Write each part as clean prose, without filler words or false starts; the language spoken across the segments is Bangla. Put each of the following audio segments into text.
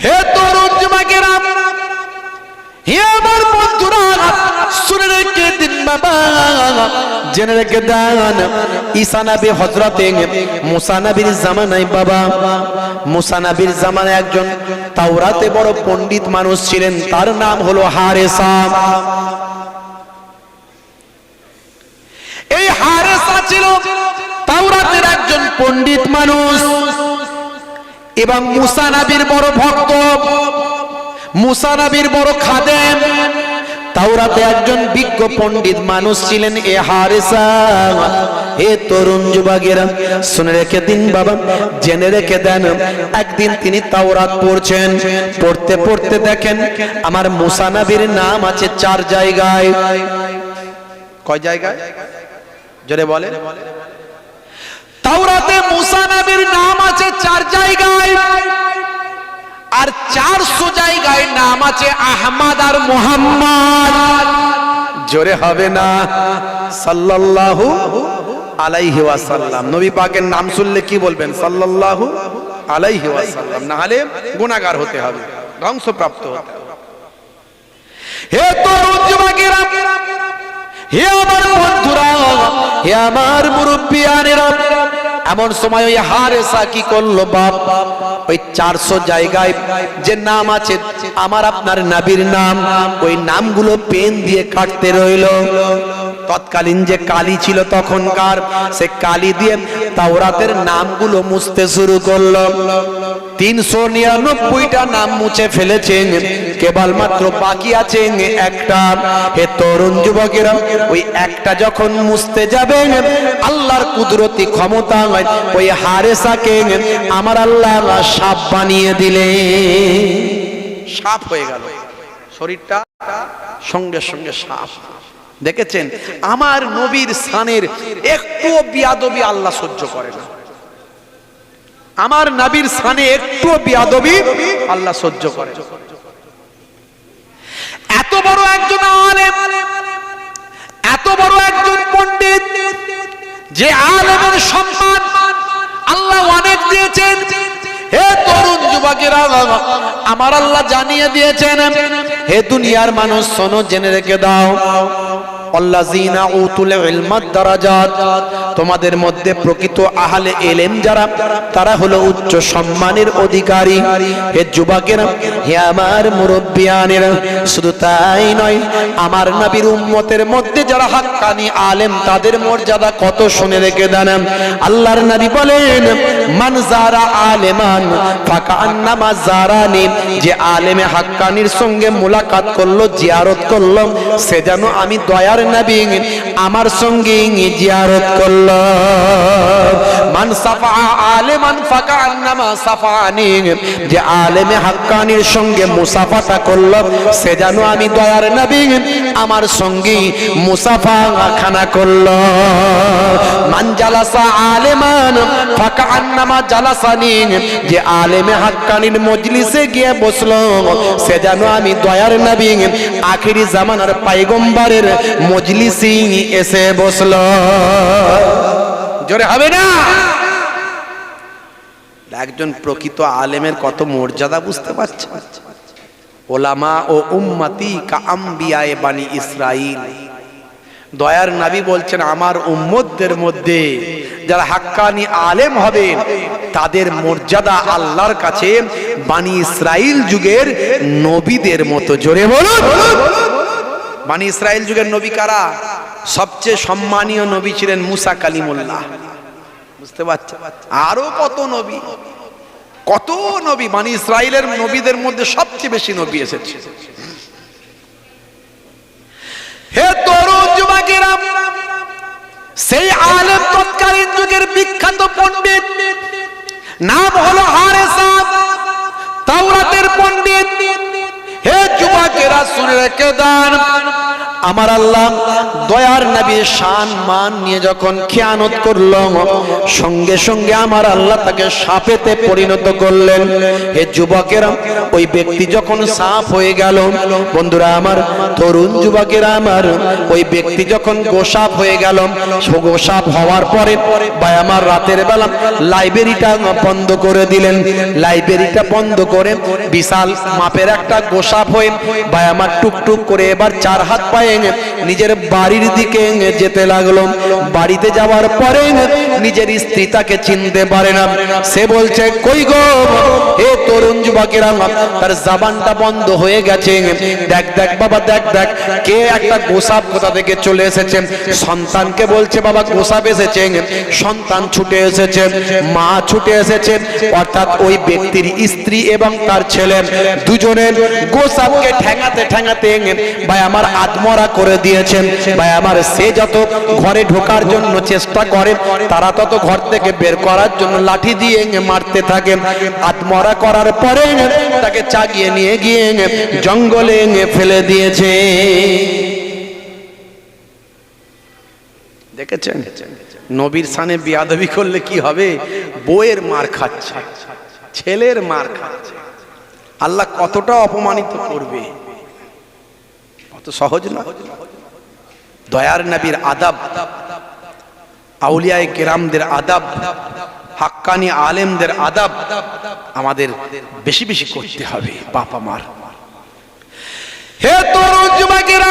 হে তরুণ যুবকেরা, হে আমার বন্ধুরা, শুনে রেখে দিন বাবা, জেনে রেখে দেন। ঈসা নবী হযরতে মুসা নবীর জামানায় বাবা, মুসা নবীর জামানায় একজন তাওরাতে বড় পণ্ডিত মানুষ ছিলেন, তার নাম হলো হারেসা। এই হারেসা ছিল তাওরাতের একজন পণ্ডিত মানুষ এবং মুসা নবীর বড় ভক্ত, মুসা নবীর বড় খাদেম। তাওরাতে একজন বিজ্ঞ পণ্ডিত মানুষ ছিলেন এ হারেসা। হে তরুণ যুবকেরা, শুনে রেখে দিন বাবা, জেনে রেখে দেন। একদিন তিনি তাওরাত পড়ছেন, পড়তে পড়তে দেখেন আমার মুসা নবীর নাম আছে 4 জায়গায়। কয় জায়গায়? জোরে বলেন। তাওরাতে মুসা নবীর নাম আছে 4 জায়গায়, আর 400 জায়গায় নাম আছে আহমদ আর মুহাম্মদ। জোরে হবে না? সাল্লাল্লাহু আলাইহি ওয়াসাল্লাম। নবী পাকের নাম শুনলে কি বলবেন? সাল্লাল্লাহু আলাইহি ওয়াসাল্লাম, না হলে গুনাহগার হতে হবে, ধ্বংসপ্রাপ্ত হতে হবে। হে তরুণ যুবকেরা, হে আমার বন্ধুরা, হে আমার মুরব্বিয়ানেরা, এমন সময় ওই হারেসা কি করলো বাপ, ওই 400 জায়গায় যে নাম আছে আমার আপনার নবীর নাম, ওই নামগুলো পেন দিয়ে কাটতে রইল। তৎকালীন যে কালি ছিল তখনকার, সে কালি দিয়ে তাওরাতের নামগুলো মুছতে শুরু করলো। 399টা নাম মুছে ফেলেছেন, কেবলমাত্র বাকি আছে একটা। হে তরুণ যুবকেরা, ওই একটা যখন মুছতে যাবেন, আল্লাহর কুদরতি ক্ষমতা ওই হারেসাকে আমার আল্লাহ সাপ বানিয়ে দিলে, সাপ হয়ে গেল, শরীরটা সঙ্গে সঙ্গে সাপ। দেখেছেন, আমার নবীর শানের একটু বিয়াদবি আল্লাহ সহ্য করে না। আমার নবীর শানে একটু বিয়াদবি আল্লাহ সহ্য করে। এত বড় একজন আলেম, এত বড় একজন পণ্ডিত, যে আলেমের সম্মান আল্লাহ অনেক দিয়েছেন। হে তরুণ যুবকেরা, আমার আল্লাহ জানিয়ে দিয়েছেন, হে দুনিয়ার মানুষ শোনো, জেনে রেখে দাও, আল্লাযীনা উতুল ইলমাদ দারাজাত, তোমাদের মধ্যে প্রকৃত আহলে ইলম যারা, তারা হলো উচ্চ সম্মানের অধিকারী। হে যুবকেরা, হে আমার মুরব্বিয়ানেরা, শুধু তাই নয়, আমার নবীর উম্মতের মধ্যে যারা হাক্কানি আলেম, তাদের মর্যাদা কত শুনে রেখে দেন। আল্লাহর নবী বলেন, মান যারা আলেমান ফাকান্নামা যারানি, যে আলেমে হাক্কানির সঙ্গে মুলাকাত করলো, জিয়ারত করলো, সে যেন আমি দয়ার নবী আমার সঙ্গে জিয়ারত করলো। মান সাফা আলেমান ফাকান্নামা সাফানি, যে আলেমে হাক্কানির সঙ্গে মুসাফাটা করলো, সে যেন আমি দয়ার নবী আমার সঙ্গে মুসাফা খানা করলো। মান জালাসা আলেমান ফাকান্নামা জালাসানি, যে আলেমে হাক্কানির মজলিসে গিয়ে বসলো, সে যেন আমি দয়ার নবী আখিরি জামানার পয়গম্বরের মজলিসে এসে বসলো। জোরে হবে না? একজন প্রকৃত আলেমের কত মর্যাদা বুঝতে পারছে? ওলামা ও উম্মতি কা আম্বিয়ায়ে বানি ইসরাইল। দয়ার নবী বলছেন, আমার উম্মতদের মধ্যে যারা হাক্কানি আলেম হবেন, তাদের মর্যাদা আল্লাহর কাছে বানি ইসরাইল যুগের নবীদের মতো। জোরে বলুন। বানি ইসরাইল যুগের নবী কারা? সবচেয়ে সম্মানীয় নবী ছিলেন মুসা কালিমুল্লাহ। বুঝতে পারছেন? আরো কত নবী, কত নবী। বানি ইসরাইলের নবীদের মধ্যে সবচেয়ে বেশি নবী এসেছে। হে তরুণ যুবকেরা, সেই আলেম তৎকালীন যুগের বিখ্যাত পণ্ডিত, নাম হলো হারেসা, তাওরাতের পণ্ডিত। হে যুবকেরা, শুনে রেখে দেন, আমার আল্লাহ দয়ার নবীর শান মান নিয়ে যখন খেয়ানত করল, সঙ্গে সঙ্গে আমার আল্লাহ তাকে সাপেতে পরিণত করলেন। হে যুবকেরা, ওই ব্যক্তি যখন সাপ হয়ে গেল, বন্ধুরা আমার, তরুণ যুবকেরা আমার, ওই ব্যক্তি যখন গোসাপ হয়ে গেল, গোসাপ হওয়ার পরে ভাই আমার রাতের বেলা লাইব্রেরিটা বন্ধ করে দিলেন। লাইব্রেরিটা বন্ধ করে বিশাল মাপের একটা গোসাপ হয়ে ভাই আমার টুকটুক করে এবার চার হাত পায়ে নিজের বাড়ির দিকে যেতে লাগলো। বাড়িতে যাওয়ার পরে নিজের স্ত্রী তাকে চিনতে পারে না। সে বলছে, কই গো হে তরুণ যুবকেরা, তার জবানটা বন্ধ হয়ে গেছে। দেখ দেখ বাবা, দেখ দেখ, কে একটা গোসাপ কোথা থেকে চলে এসেছে। সন্তানকে বলছে, বাবা গোসাপ এসেছে। সন্তান ছুটে এসেছে, মা ছুটে এসেছে, অর্থাৎ ওই ব্যক্তির স্ত্রী এবং তার ছেলে দুজনের গোসাপকে ঠেঙাতে ঠেঙাতে ভাই আমার আত্মরা করে দিয়েছেন। ভাই আমার, সে যত ঘরে ঢোকার জন্য চেষ্টা করে, তারা তত ঘর থেকে বের করার জন্য লাঠি দিয়ে মারতে থাকে। আত্মরা করার পরে তাকে চাগিয়ে নিয়ে গিয়ে জঙ্গলে ফেলে দিয়েছে। দেখেছেন নবীর সানে বিয়াদবি করলে কি হবে? বউয়ের মার খাচ্ছে, ছেলের মার খাচ্ছে। আল্লাহ কতটা অপমানিত করবে, কত সহজ না। দয়ার নবীর আদাব, আউলিয়ায়ে কেরামদের আদাব, হাক্কানি আলেমদের আদাব আমাদের বেশি বেশি করতে হবে। বাবা মার, হে তরুণ যুবকেরা,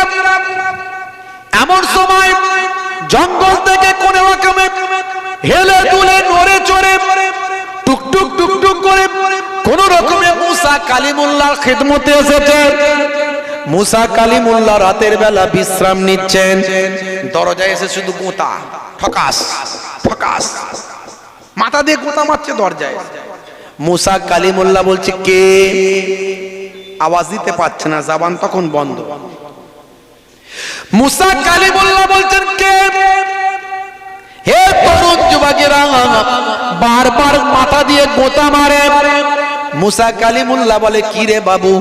এমন সময় জঙ্গল থেকে কোন রকমে হেলে দুলে নড়ে চড়ে টুকটুক টুকটুক করে কোন রকমে মুসা কালিমুল্লাহর খিদমতে এসেছে। মুসা কালিমুল্লাহ রাতের বেলা বিশ্রাম নিচ্ছেন। দরজায় এসে শুধু গোঁতা, ঠকাস ঠকাস, মাথা দিয়ে গোঁতা মারছে দরজায়। মুসা কালিমুল্লাহ বলছে, কে? আওয়াজ দিতে পারছে না, জবান তখন বন্ধ। মুসা কালিমুল্লাহ বলছেন, কে? হে তরুণ যুবকেরা, বারবার মাথা দিয়ে গোঁতা মারে। মুসা কালিমুল্লাহ বলে, কি রে বাবু,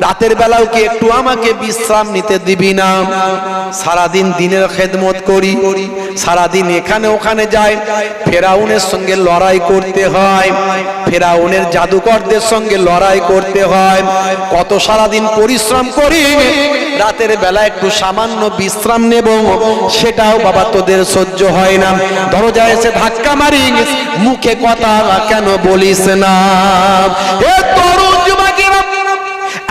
রাতের বেলাও কি একটু আমাকে বিশ্রাম নিতে দিবি না? সারাদিন দিনের খেদমত করি, সারাদিন এখানে ওখানে যাই, ফেরাউনের সঙ্গে লড়াই করতে হয়, ফেরাউনের জাদুকরদের সঙ্গে লড়াই করতে হয়, কত সারাদিন পরিশ্রম করি, রাতের বেলা একটু সামান্য বিশ্রাম নেব, সেটাও বাবা তোদের সহ্য হয় না। দরজায় এসে ধাক্কা মারি, মুখে কথা কেন বলিস না? এ তরুণ যুবকেরা,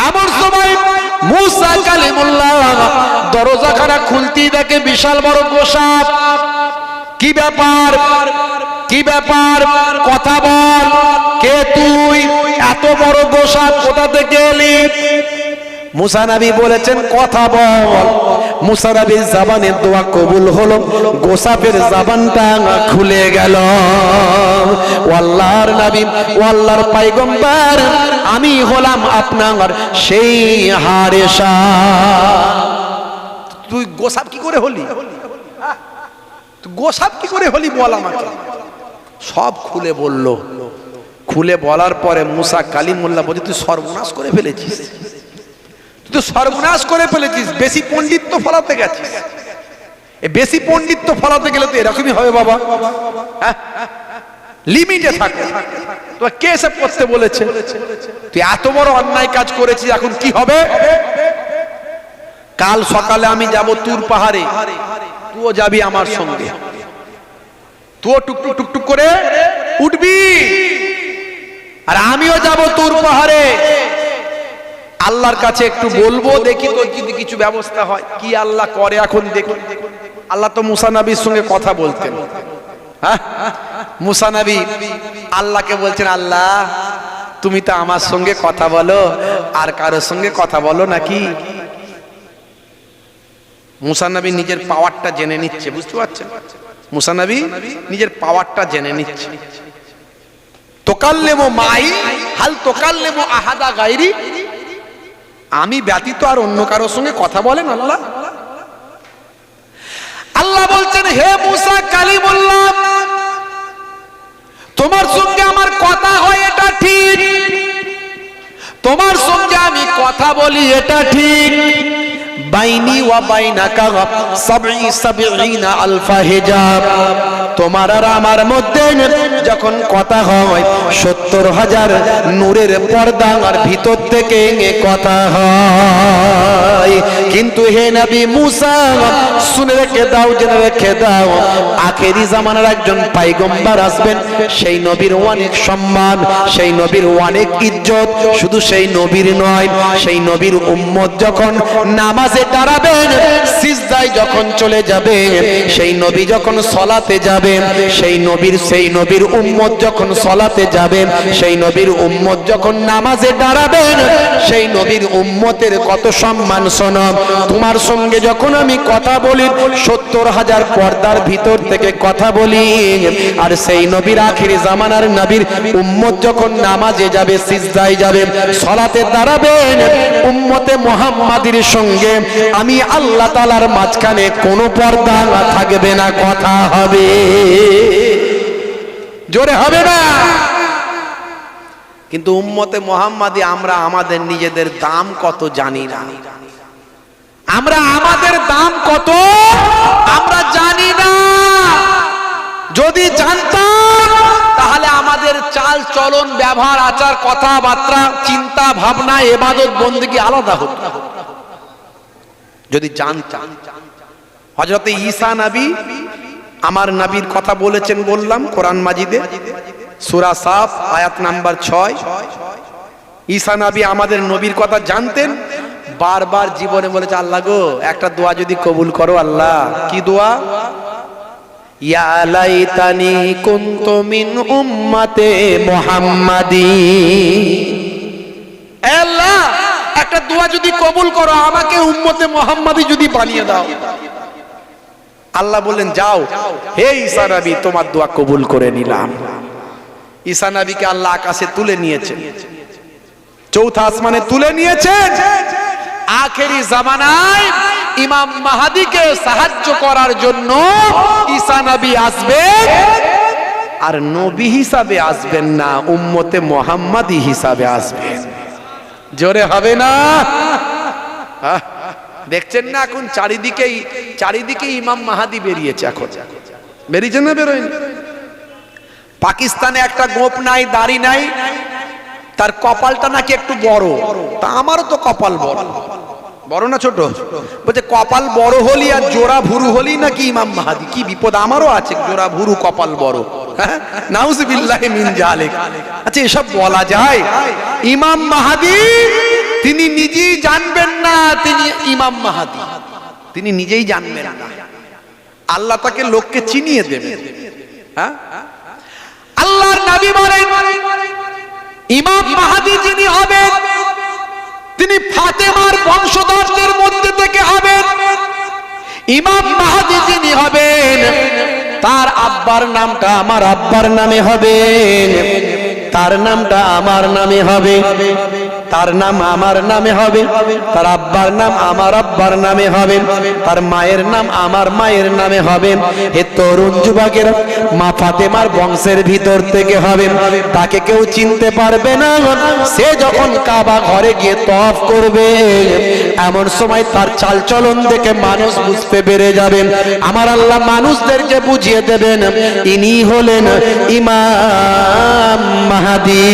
এমন সময় মুসা কালিমুল্লাহ দরজাখানা খুলতেই দেখে বিশাল বড় গোসাপ। কি ব্যাপার, কি ব্যাপার, কথা বল, কে তুই? এত বড় গোসাপ কোথা থেকে এলি? মুসা নবী বলেছেন, কথা বল। মুসা নবীর জবানের দোয়া কবুল হলো, গোসাপের জবানটা খুলে গেল। ও আল্লাহর নবী, ও আল্লাহর পয়গম্বর, আমি হলাম আপনার সেই হারেসা। তুই গোসাপ কি করে হলি? তুই গোসাপ কি করে হলি বল আমাকে। সব খুলে বলল। খুলে বলার পরে মুসা কালিমুল্লাহ বলছে, তুই সর্বনাশ করে ফেলেছিস, তুই তো সর্বনাশ করে ফেলেছিস, বেশি পণ্ডিত্য ফলাতে গেছিস। বেশি পণ্ডিত্য ফলাতে গেলে তো এরকমই হবে বাবা, লিমিটে থাকে। তোর কে এসব করতে বলেছে? তুই এত বড় অন্যায় কাজ করেছিস, এখন কি হবে? কাল সকালে আমি যাব তুর পাহাড়ে, তুইও যাবি আমার সঙ্গে, তুইও টুকটুক টুকটুক করে উঠবি, আর আমিও যাব তুর পাহাড়ে। আল্লাহর কাছে একটু বলবো, দেখি তোর যদি কিছু ব্যবস্থা হয়। কি আল্লাহ করে এখন দেখি। আল্লাহ তো মুসা নবীর সঙ্গে কথা বলতেন। হ্যাঁ, মুসা নবী আল্লাহকে বলছেন, আল্লাহ তুমি তো আমার সঙ্গে কথা বলো, আর কারোর সঙ্গে কথা বলো নাকি? মুসা নবী নিজের পাওয়ারটা জেনে নিচ্ছে, বুঝতে পারছেন? মুসা নবী নিজের পাওয়ারটা জেনে নিচ্ছে। তোকাল্লেমু মাই হাল তোকাল্লেমু আহাদা গায়রি, আমি ব্যতীত আর অন্য কারোর সঙ্গে কথা বলেন আল্লাহ? আল্লাহ বলছেন, হে মুসা কালিমুল্লাহ, তোমার সঙ্গে আমার কথা হয় এটা ঠিক, তোমার সঙ্গে আমি কথা বলি এটা ঠিক, বাইনি ওয়া বাইনাকা সাবঈনা আলফা হিজাব। তোমার আর আমার মধ্যে যখন কথা হয় ৭০,০০০ নূরের পর্দার ভিতর থেকে কথা হয়। কিন্তু হে নবী মুসা, শুনে রেখে দাও, জেনে রেখে দাও, আখেরি জামানার একজন পয়গম্বর আসবেন, সেই নবীর অনেক সম্মান, সেই নবীর অনেক ইজ্জত। শুধু সেই নবীর নয়, সেই নবীর উম্মত যখন নামাজে দাঁড়াবেন, সিজদায় যখন চলে যাবে, সেই নবী যখন সলাতে যাবেন, সেই নবীর উম্মত যখন সলাতে যাবেন, সেই নবীর উম্মত যখন নামাজে দাঁড়াবেন, সেই নবীর উম্মতের কত সম্মান শোনো। তোমার সঙ্গে যখন আমি কথা বলি, ৭০,০০০ পর্দার ভিতর থেকে কথা বলি, আর সেই নবীর আখিরি জামানার নবীর উম্মত যখন নামাজে যাবে, সিজদায় যাবে, সলাতে দাঁড়াবেন, উম্মতে মুহাম্মাদির সঙ্গে আমি আল্লাহ তাআলার মাঝখানে কোনো পর্দা থাকবে না, কথা হবে, জোরে হবে না। কিন্তু উম্মতে মুহাম্মাদি আমরা আমাদের নিজেদের দাম কত জানি না। আমরা আমাদের দাম কত আমরা জানি না। যদি জানতাম তাহলে আমাদের চাল চলন, ব্যবহার, আচার, কথাবার্তা, চিন্তা ভাবনা, ইবাদত বন্দেগী আলাদা হতো। যদি জানতাম। হযরত ঈসা নবী আমার নবীর কথা বলেছেন, বললাম কোরআন মাজিদে সূরা সাফ আয়াত নাম্বার ৬। ঈসা নবী আমাদের নবীর কথা জানতেন, বারবার জীবনে বলেছে, আল্লাহ গো একটা দোয়া যদি কবুল করো আল্লাহ। কি দোয়া? ইয়া লাইতানি কুনতু মিন উম্মতে মুহাম্মাদি। আল্লাহ একটা দোয়া যদি কবুল করো, আমাকে উম্মতে মুহাম্মাদি যদি বানিয়ে দাও। আল্লাহ বললেন, যাও হে ঈসা নবী, তোমার দোয়া কবুল করে নিলাম। ঈসা নবীকে আল্লাহ আকাশে তুলে নিয়েছেন, চৌথা আসমানে তুলে নিয়েছেন। আখেরি জামানায় ইমাম মাহদীকে সাহায্য করার জন্য ঈসা নবী আসবেন, আর নবী হিসাবে আসবেন না, উম্মতে মুহাম্মাদি হিসাবে আসবেন। জোরে হবে না? দেখছেন না এখন চারিদিকে ইমাম মাহদী বেরিয়েছে। এখন বেরিয়েছে না বেরোয়নি? পাকিস্তানে একটা গোপ নাই, দাড়ি নাই, তার কপালটা নাকি একটু বড়। তা আমারও তো কপাল বড়, বড় না ছোট? বলছে কপাল বড় হলি আর জোড়া ভুরু হলি নাকি ইমাম মাহদী। কি বিপদ, আমারও আছে জোড়া ভুরু, কপাল বড়। হ্যাঁ, নাউজুবিল্লাহি মিন জালিক। আচ্ছা, এসব বলা যায়? ইমাম মাহদী তিনি নিজেই জানবেন না তিনি ইমাম মাহদী, তিনি নিজেই জানবেন না। আল্লাহ তাকে লোককে চিনিয়ে দেবেন। হ্যাঁ, আল্লাহর নবী বলেন ইমাম মাহদী যিনি হবেন, তিনি ফাতেমার বংশধরদের মধ্যে থেকে হবেন। ইমাম মাহদী যিনি হবেন, তার আব্বার নামটা আমার আব্বার নামে হবে, তার নামটা আমার নামে হবে, তার নাম আমার নামে হবে, তার আব্বার নাম আমার আব্বার নামে হবে, তার মায়ের নাম আমার মায়ের নামে হবে। হে তরুণ যুবকের, মা ফাতেমার বংশের ভিতর থেকে হবে, তাকে কেউ চিনতে পারবে না। সে যখন কাবা ঘরে গিয়ে তওয়াফ করবে, এমন সময় তার চালচলন দেখে মানুষ বুঝতে পেরে যাবে। আমার আল্লাহ মানুষদেরকে বুঝিয়ে দেবেন, ইনি হলেন ইমাম মাহদী।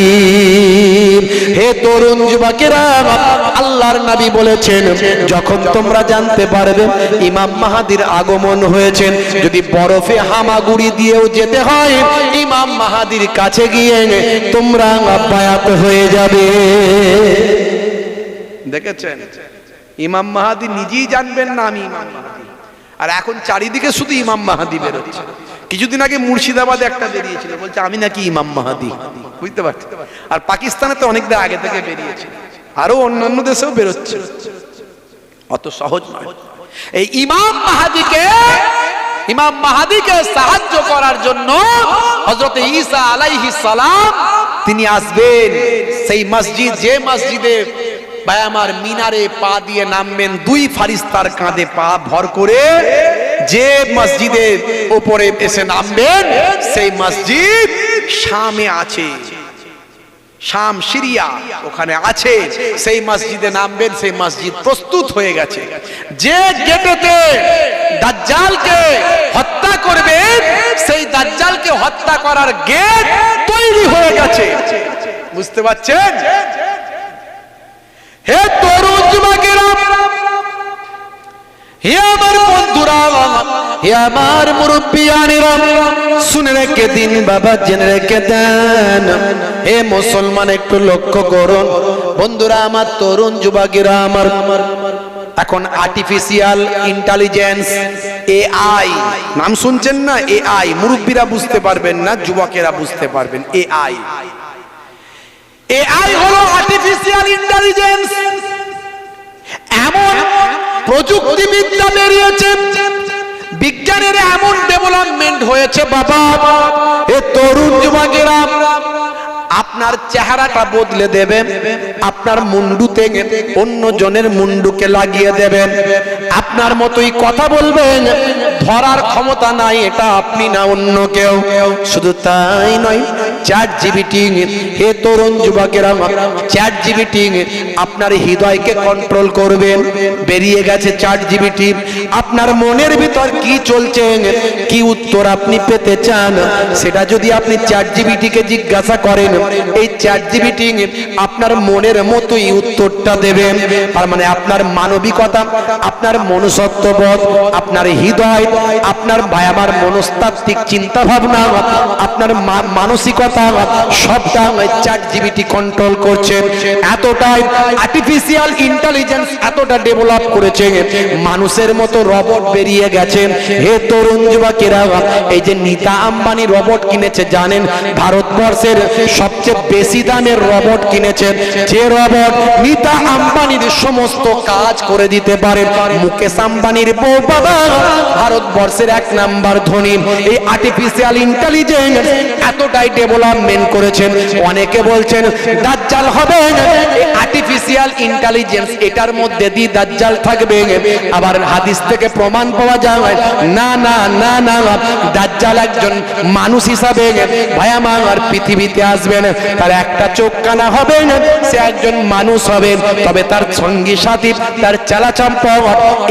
হে তরুণ যুবকেরা, আল্লাহর নবী বলেছেন, যখন তোমরা জানতে পারবে ইমাম মাহদীর আগমন হয়েছে, যদি বরফে হামাগুড়ি দিয়েও যেতে হয়, ইমাম মাহদীর কাছে গিয়ে তোমরা বায়াত হয়ে যাবে। দেখেছেন, ইমাম মাহদী নিজেই জানবেন না আমি ইমাম মাহদী, আর এখন চারিদিকে শুধু ইমাম মাহদী বেরোচ্ছে। কিছুদিন আগে মুর্শিদাবাদে একটা বেরিয়েছিল, বলছে আমি নাকি ইমাম মাহদী। বুঝতে পারছি। আর পাকিস্তানে তো অনেকদিন আগে থেকে বেরিয়েছে, আরো অন্যান্য দেশেও বেরোচ্ছে। অত সহজ নয়। এই ইমাম মাহদীকে সাহায্য করার জন্য হযরত ঈসা আলাইহিস সালাম তিনি আসবেন। সেই মসজিদ, যে মসজিদে ভাই আমার মিনারে পা দিয়ে নামবেন, দুই ফারিস্তার কাঁধে পা ভর করে যে মসজিদের উপরে এসে নামবেন, সেই মসজিদ শামে আছে। শাম সিরিয়া ওখানে আছে, সেই মসজিদে নামবেন, সেই মসজিদ প্রস্তুত হয়ে গেছে। যে গেটেতে দাজ্জালকে হত্যা করবেন, সেই দাজ্জালকে হত্যা করার গেট তৈরি হয়ে গেছে। বুঝতে পারছেন? হে তরুণ যুবকেরা, হে আমার বন্ধুরা, হে আমার মুরব্বিয়ানেরা, শুনে রেখে দিন বাবা, জেনে রেখে দেন। হে মুসলমান, একটু লক্ষ্য করুন বন্ধুরা আমার, তরুণ যুবকেরা আমার, এখন আর্টিফিশিয়াল ইন্টেলিজেন্স, এআই নাম শুনছেন না? এআই মুরব্বীরা বুঝতে পারবেন না, যুবকেরা বুঝতে পারবেন। এআই, এআই হলো আর্টিফিশিয়াল ইন্টেলিজেন্স। এমন প্রযুক্তিবিদ্যা বেরিয়েছে, বিজ্ঞানের এমন ডেভেলপমেন্ট হয়েছে বাবা, এ তরুণ যুবকেরা, আপনার চেহারাটা বদলে দেবে, আপনার মুন্ডুতে অন্য জনের মুন্ডুকে লাগিয়ে দেবেন, আপনার মতোই কথা বলবেন, ধরার ক্ষমতা নাই এটা আপনি না অন্য কেউ। শুধু তাই নয়, ChatGPT, হে তরুণ যুবকেরা, ChatGPT আপনার হৃদয়কে কন্ট্রোল করবেন। বেরিয়ে গেছে ChatGPT, আপনার মনের ভিতর কি চলছে, কি উত্তর আপনি পেতে চান, সেটা যদি আপনি ChatGPT কে জিজ্ঞাসা করেন, এই ChatGPT আপনার মনের মতোই উত্তরটা দেবে। তার মানে আপনার মানবিকতা, আপনার মনুষ্যত্ববোধ, আপনার হৃদয়, আপনার ভাই আমার মনস্তাত্ত্বিক চিন্তা ভাবনা, আপনার মানসিকতা, সবটা ChatGPT কন্ট্রোল করছে। এতটাই আর্টিফিশিয়াল ইন্টেলিজেন্স এতটা ডেভেলপ করেছে, মানুষের মতো রবট বেরিয়ে গেছে। হে তরুণ যুবকেরা, এই যে নীতা আম্বানি রবট কিনেছে জানেন, ভারতবর্ষের সবচেয়ে বেশি দামের রবট কিনেছেন, যে রবট নীতা আম্বানির সমস্ত কাজ করে দিতে পারে। মুকেশ আম্বানির বউ বাবা ভারতবর্ষের 1 নাম্বার ধনী। এই আর্টিফিশিয়াল ইন্টেলিজেন্স এতটাই ডেভেলপমেন্ট করেছেন, অনেকে বলছেন দাজ্জাল হবে, এই আর্টিফিশিয়াল ইন্টেলিজেন্স এটার মধ্যে দিয়ে দাজ্জাল থাকবে। আবার হাদিস থেকে প্রমাণ পাওয়া যায় না না না না, দাজ্জাল একজন মানুষ হিসাবে ভাই আমার পৃথিবীতে আসবেন, তার একটা চোখ কানা হবে, সে একজন মানুষ হবে, তবে তার সঙ্গী সাথী, তার চালাচম্পা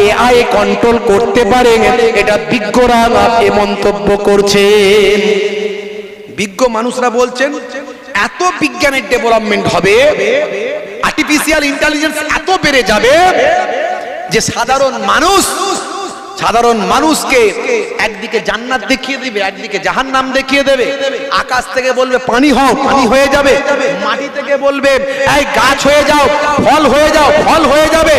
এআই কন্ট্রোল করতে পারে। এটা বিজ্ঞরা এ মন্তব্য করছে, বিজ্ঞ মানুষরা বলছেন এত বিজ্ঞানের ডেভেলপমেন্ট হবে, আর্টিফিশিয়াল ইন্টেলিজেন্স এত বেড়ে যাবে যে সাধারণ মানুষকে একদিকে জান্নাত দেখিয়ে দিবে, একদিকে জাহান্নাম দেখিয়ে দেবে। আকাশ থেকে বলবে পানি হও, পানি হয়ে যাবে। মাটি থেকে বলবে এই গাছ হয়ে যাও, ফল হয়ে যাও, ফল হয়ে যাবে।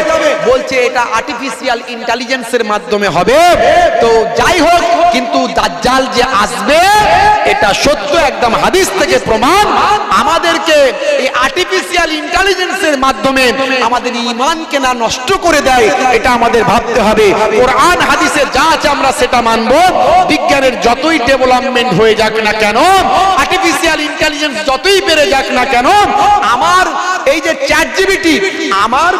বলছে এটা আর্টিফিশিয়াল ইন্টেলিজেন্সের মাধ্যমে হবে। তো যাই হোক, কিন্তু দাজ্জাল যে আসবে এটা সত্য, একদম হাদিস থেকে প্রমাণ। আমাদেরকে এই আর্টিফিশিয়াল ইন্টেলিজেন্সের মাধ্যমে আমাদের ঈমানকে না নষ্ট করে দেয়, এটা আমাদের ভাবতে হবে। কোরআন হাদিসে যা আছে আমরা সেটা মানবো। বিজ্ঞানের যতই ডেভেলপমেন্ট হয়ে যাক না কেন, আর্টিফিশিয়াল ইন্টেলিজেন্স যতই বেড়ে যাক না কেন, আমার এই যে ChatGPT আমার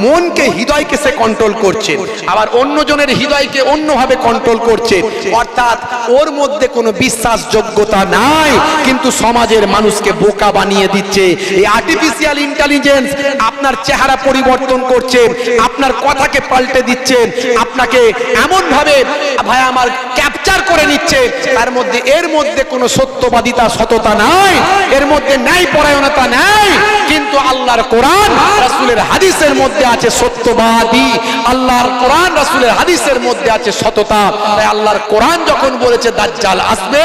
মনকে, হৃদয়কে সে কন্ট্রোল করছে, আবার অন্যজনের হৃদয়কে অন্যভাবে কন্ট্রোল করছে। অর্থাৎ ওর মধ্যে কোনো বিশ্বাসযোগ্যতা নাই, কিন্তু সমাজের মানুষকে বোকা বানিয়ে দিচ্ছে। এই আর্টিফিশিয়াল ইন্টেলিজেন্স আপনার চেহারা পরিবর্তন করছে, আপনার কথাকে পাল্টে দিচ্ছে, আপনাকে এমন ভাবে ভাই আমার ক্যাপচার করে নিচ্ছে, এর মধ্যে কোনো সত্যবাদিতা, সততা নাই, এর মধ্যে ন্যায় পরায়ণতা নাই। কিন্তু আল্লাহর কোরআন রাসূলের হাদিসের মধ্যে আছে সত্যবাদী, আল্লাহর কোরআন রাসূলের হাদিসের মধ্যে আছে সততা। তাই আল্লাহর কোরআন যখন বলেছে দাজ্জাল আসবে,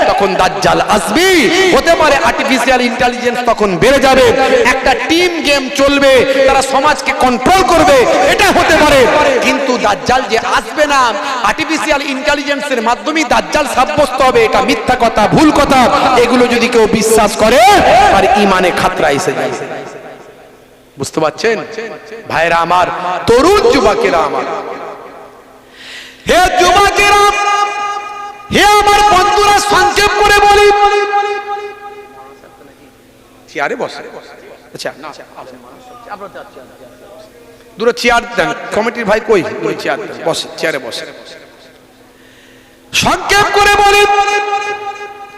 তখন দাজ্জাল আসবে। হতে পারে আর্টিফিশিয়াল ইন্টেলিজেন্স তখন বেড়ে যাবে, একটা টিম গেম চলবে, তারা সমাজকে কন্ট্রোল করবে, এটা হতে পারে। কিন্তু দাজ্জাল যে আসবে না, আর্টিফিশিয়াল ইন্টেলিজেন্সের মাধ্যমে দাজ্জাল সাব্যস্ত হবে, এটা মিথ্যা কথা, ভুল কথা। এগুলো যদি কেউ বিশ্বাস করে, আর ঈমানে খাতরা এসে যায়। বুঝতে পারছেন ভাইরা আমার, তরুণ যুবকেরা আমার, হে যুবকেরা, হে আমার বন্ধুরা, সংক্ষেপ করে বলি, চেয়ারে বসে, আচ্ছা দুটো চেয়ার দেন, কমিটির ভাই কই, চেয়ার বসে, চেয়ারে বসে। সংক্ষেপ করে বলি,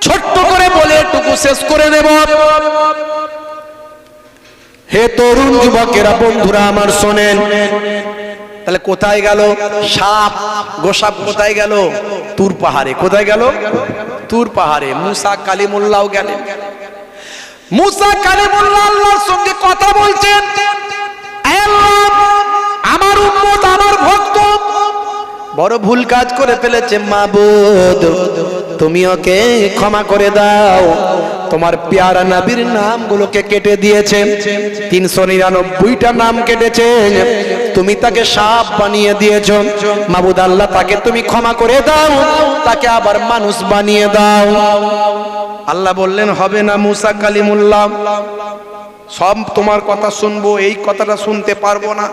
ছোট্ট করে বলে এটুকু শেষ করে নেব। হে তরুণ যুবকেরা, বন্ধুরা আমার শোনেন, তাহলে কোথায় গেল সাপ? গোসাপ কোথায় গেল? তুর পাহাড়ে। কোথায় গেল? তুর পাহাড়ে। মুসা কালিমুল্লাহ গেলেন। মুসা কালিমুল্লাহ আল্লাহর সঙ্গে কথা বলছেন, আমার উম্মত, আমার ভক্ত বড় ভুল কাজ করে ফেলেছে, মাবুদ তুমি ওকে ক্ষমা করে দাও। তোমার পেয়ারা নবীর নামগুলোকে কেটে দিয়েছে, 399টা নাম কেটেছে, তুমি তাকে সাপ বানিয়ে দিয়েছো। মাবুদ আল্লাহ, তাকে তুমি ক্ষমা করে দাও, তাকে আবার মানুষ বানিয়ে দাও। আল্লাহ বললেন, হবে না মুসা কালিমুল্লাহ, সব তোমার কথা শুনবো, এই কথাটা শুনতে পারবো না।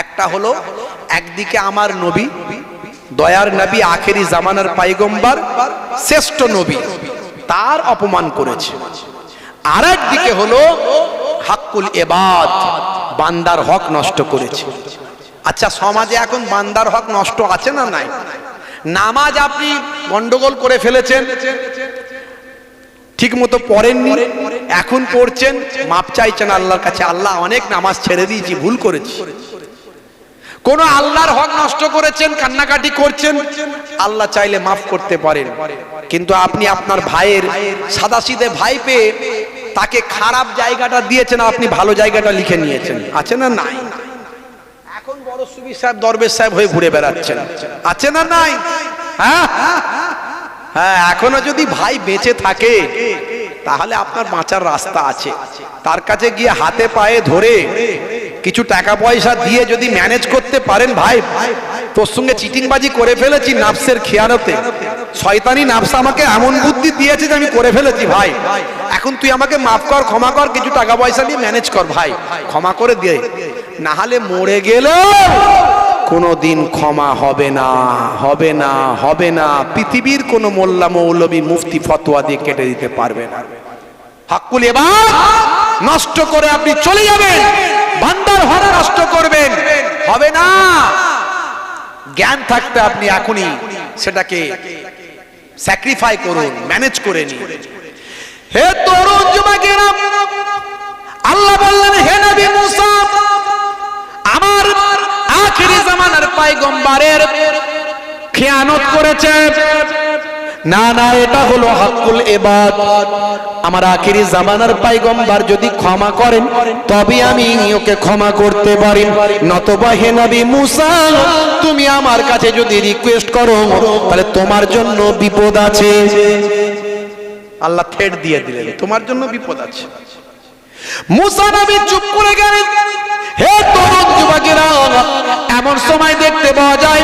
একটা হলো, একদিকে আমার নবী, দয়ার নবী, আখেরি জামানার পয়গম্বর, শ্রেষ্ঠ নবী, তার অপমান করেছে। আর একদিকে হলো হাক্কুল ইবাদ, বান্দার হক নষ্ট করেছে। আচ্ছা, সমাজে এখন বান্দার হক নষ্ট আছে না নাই? নামাজ আপনি গন্ডগোল করে ফেলেছেন, ঠিক মতো পড়েননি, এখন পড়ছেন, মাপ চাইছেন আল্লাহর কাছে, আল্লাহ অনেক নামাজ ছেড়ে দিয়েছি, ভুল করেছি। কোন আল্লাহর হক নষ্ট করেছেন, কান্নাকাটি করছেন, আল্লাহ চাইলে মাফ করতে পারেন। কিন্তু আপনি আপনার ভাইয়ের সাদাসিধে ভাই পেয়ে তাকে খারাপ জায়গাটা দিয়েছেন, আপনি ভালো জায়গাটা লিখে নিয়েছেন। আছে না নাই? এখন বড় সুবি সাহেব, দরবেশ সাহেব হয়ে ঘুরে বেড়াচ্ছেন। আছে না নাই? হ্যাঁ হ্যাঁ, এখনো যদি ভাই বেঁচে থাকে তাহলে আপনার বাঁচার রাস্তা আছে। তার কাছে গিয়ে হাতে পায়ে ধরে কিছু টাকা পয়সা দিয়ে যদি ম্যানেজ করতে পারেন, ভাই তোর সঙ্গে চিটিংবাজি করে ফেলেছি নাফসের খেয়ানতে, শয়তানি নাফস আমাকে এমন বুদ্ধি দিয়েছে যে আমি করে ফেলেছি, ভাই এখন তুই আমাকে মাফ কর, ক্ষমা কর, কিছু টাকা পয়সা দিয়ে ম্যানেজ কর, ভাই ক্ষমা করে দিয়ে, না হলে মরে গেলে কোনোদিন ক্ষমা হবে না, হবে না, হবে না। পৃথিবীর কোন মোল্লা মৌলবী মুফতি ফতোয়া দিয়ে কেটে দিতে পারবে না। হাক্কুল ইবাদ নষ্ট করে আপনি চলে যাবেন, বান্দার হক নষ্ট করবেন, হবে না। জ্ঞান থাকতে আপনি এখনই সেটাকে স্যাক্রিফাই করুন, ম্যানেজ করে নিন। হে তরুণ যুবকেরা, আল্লাহ বললেন, হে নবী মুসা, আমার আখিরি জামানার পয়গম্বরের খেয়ানত করেছে। না না, এটা হলো হাক্কুল ইবাদ। আমার আখিরি জামানার পয়গম্বর যদি ক্ষমা করেন তবে আমি ওকে ক্ষমা করতে পারি, নতবা হে নবী মুসা, তুমি আমার কাছে যদি রিকোয়েস্ট করো তাহলে তোমার জন্য বিপদ আছে। আল্লাহ থ্রেট দিয়ে দিলেন, তোমার জন্য বিপদ আছে। মুসা নবী চুপ করে গেলেন। হে তরুণ যুবকেরা, এমন সময় দেখতে পাওয়া যায়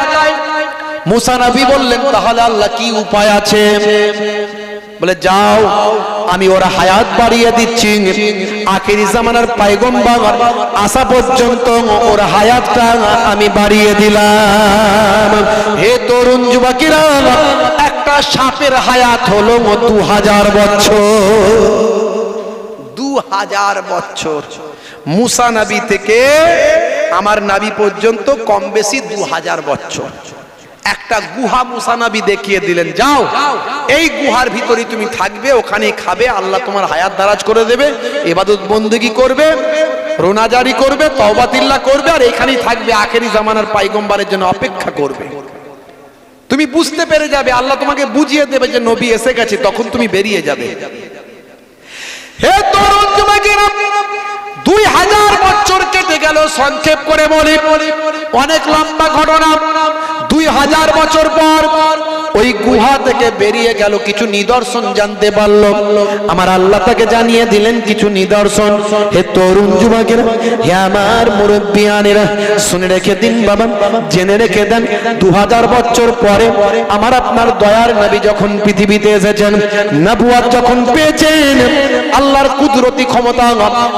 মুসা নবী বললেন, তাহলে আল্লাহ কি উপায় আছে? বলে, যাও, আমি ওর হায়াত বাড়িয়ে দিচ্ছি, আখিরি জামানার পয়গম্বর আসা পর্যন্ত ওর হায়াতটা আমি বাড়িয়ে দিলাম। হে তরুণ যুবকেরা, একটা সাপের হায়াত হলো 2000 বছর। 2000 বছর। মুসা নবী থেকে আমার নবী পর্যন্ত কম বেশি 2000 বছর। একটা গুহা মুসা নবী দেখিয়ে দিলেন, যাও এই গুহার ভিতরে তুমি থাকবে, ওখানেই খাবে, আল্লাহ তোমার হায়াত দারাজ করে দেবে, ইবাদত বন্দেগী করবে, রোনাজারি করবে, তওবাতিল্লাহ করবে, আর এখানেই থাকবে, আখেরি জামানার পয়গম্বরের জন্য অপেক্ষা করবে। তুমি বুঝতে পেরে যাবে, আল্লাহ তোমাকে বুঝিয়ে দেবে যে নবী এসে গেছে, তখন তুমি বেরিয়ে যাবে। হে তরুণ যুবকেরা, 2000 বছর কেটে গেল। সংক্ষেপ করে বলি, অনেক লম্বা ঘটনা। 2000 বছর পর ওই গুহা থেকে বেরিয়ে গেল, কিছু নিদর্শন জানতে পারল। আমার আল্লাহ তাকে জানিয়ে দিলেন কিছু নিদর্শন। হে তরুণ যুবকেরা, হে আমার মুরব্বিয়ানেরা, শুনে রেখে দিন বাবা, জেনে রেখে দেন, 2000 বছর পরে আমার আপনার দয়ার নবী যখন পৃথিবীতে এসেছেন, নবুয়ত যখন পেয়েছেন, আল্লাহর কুদরতি ক্ষমতা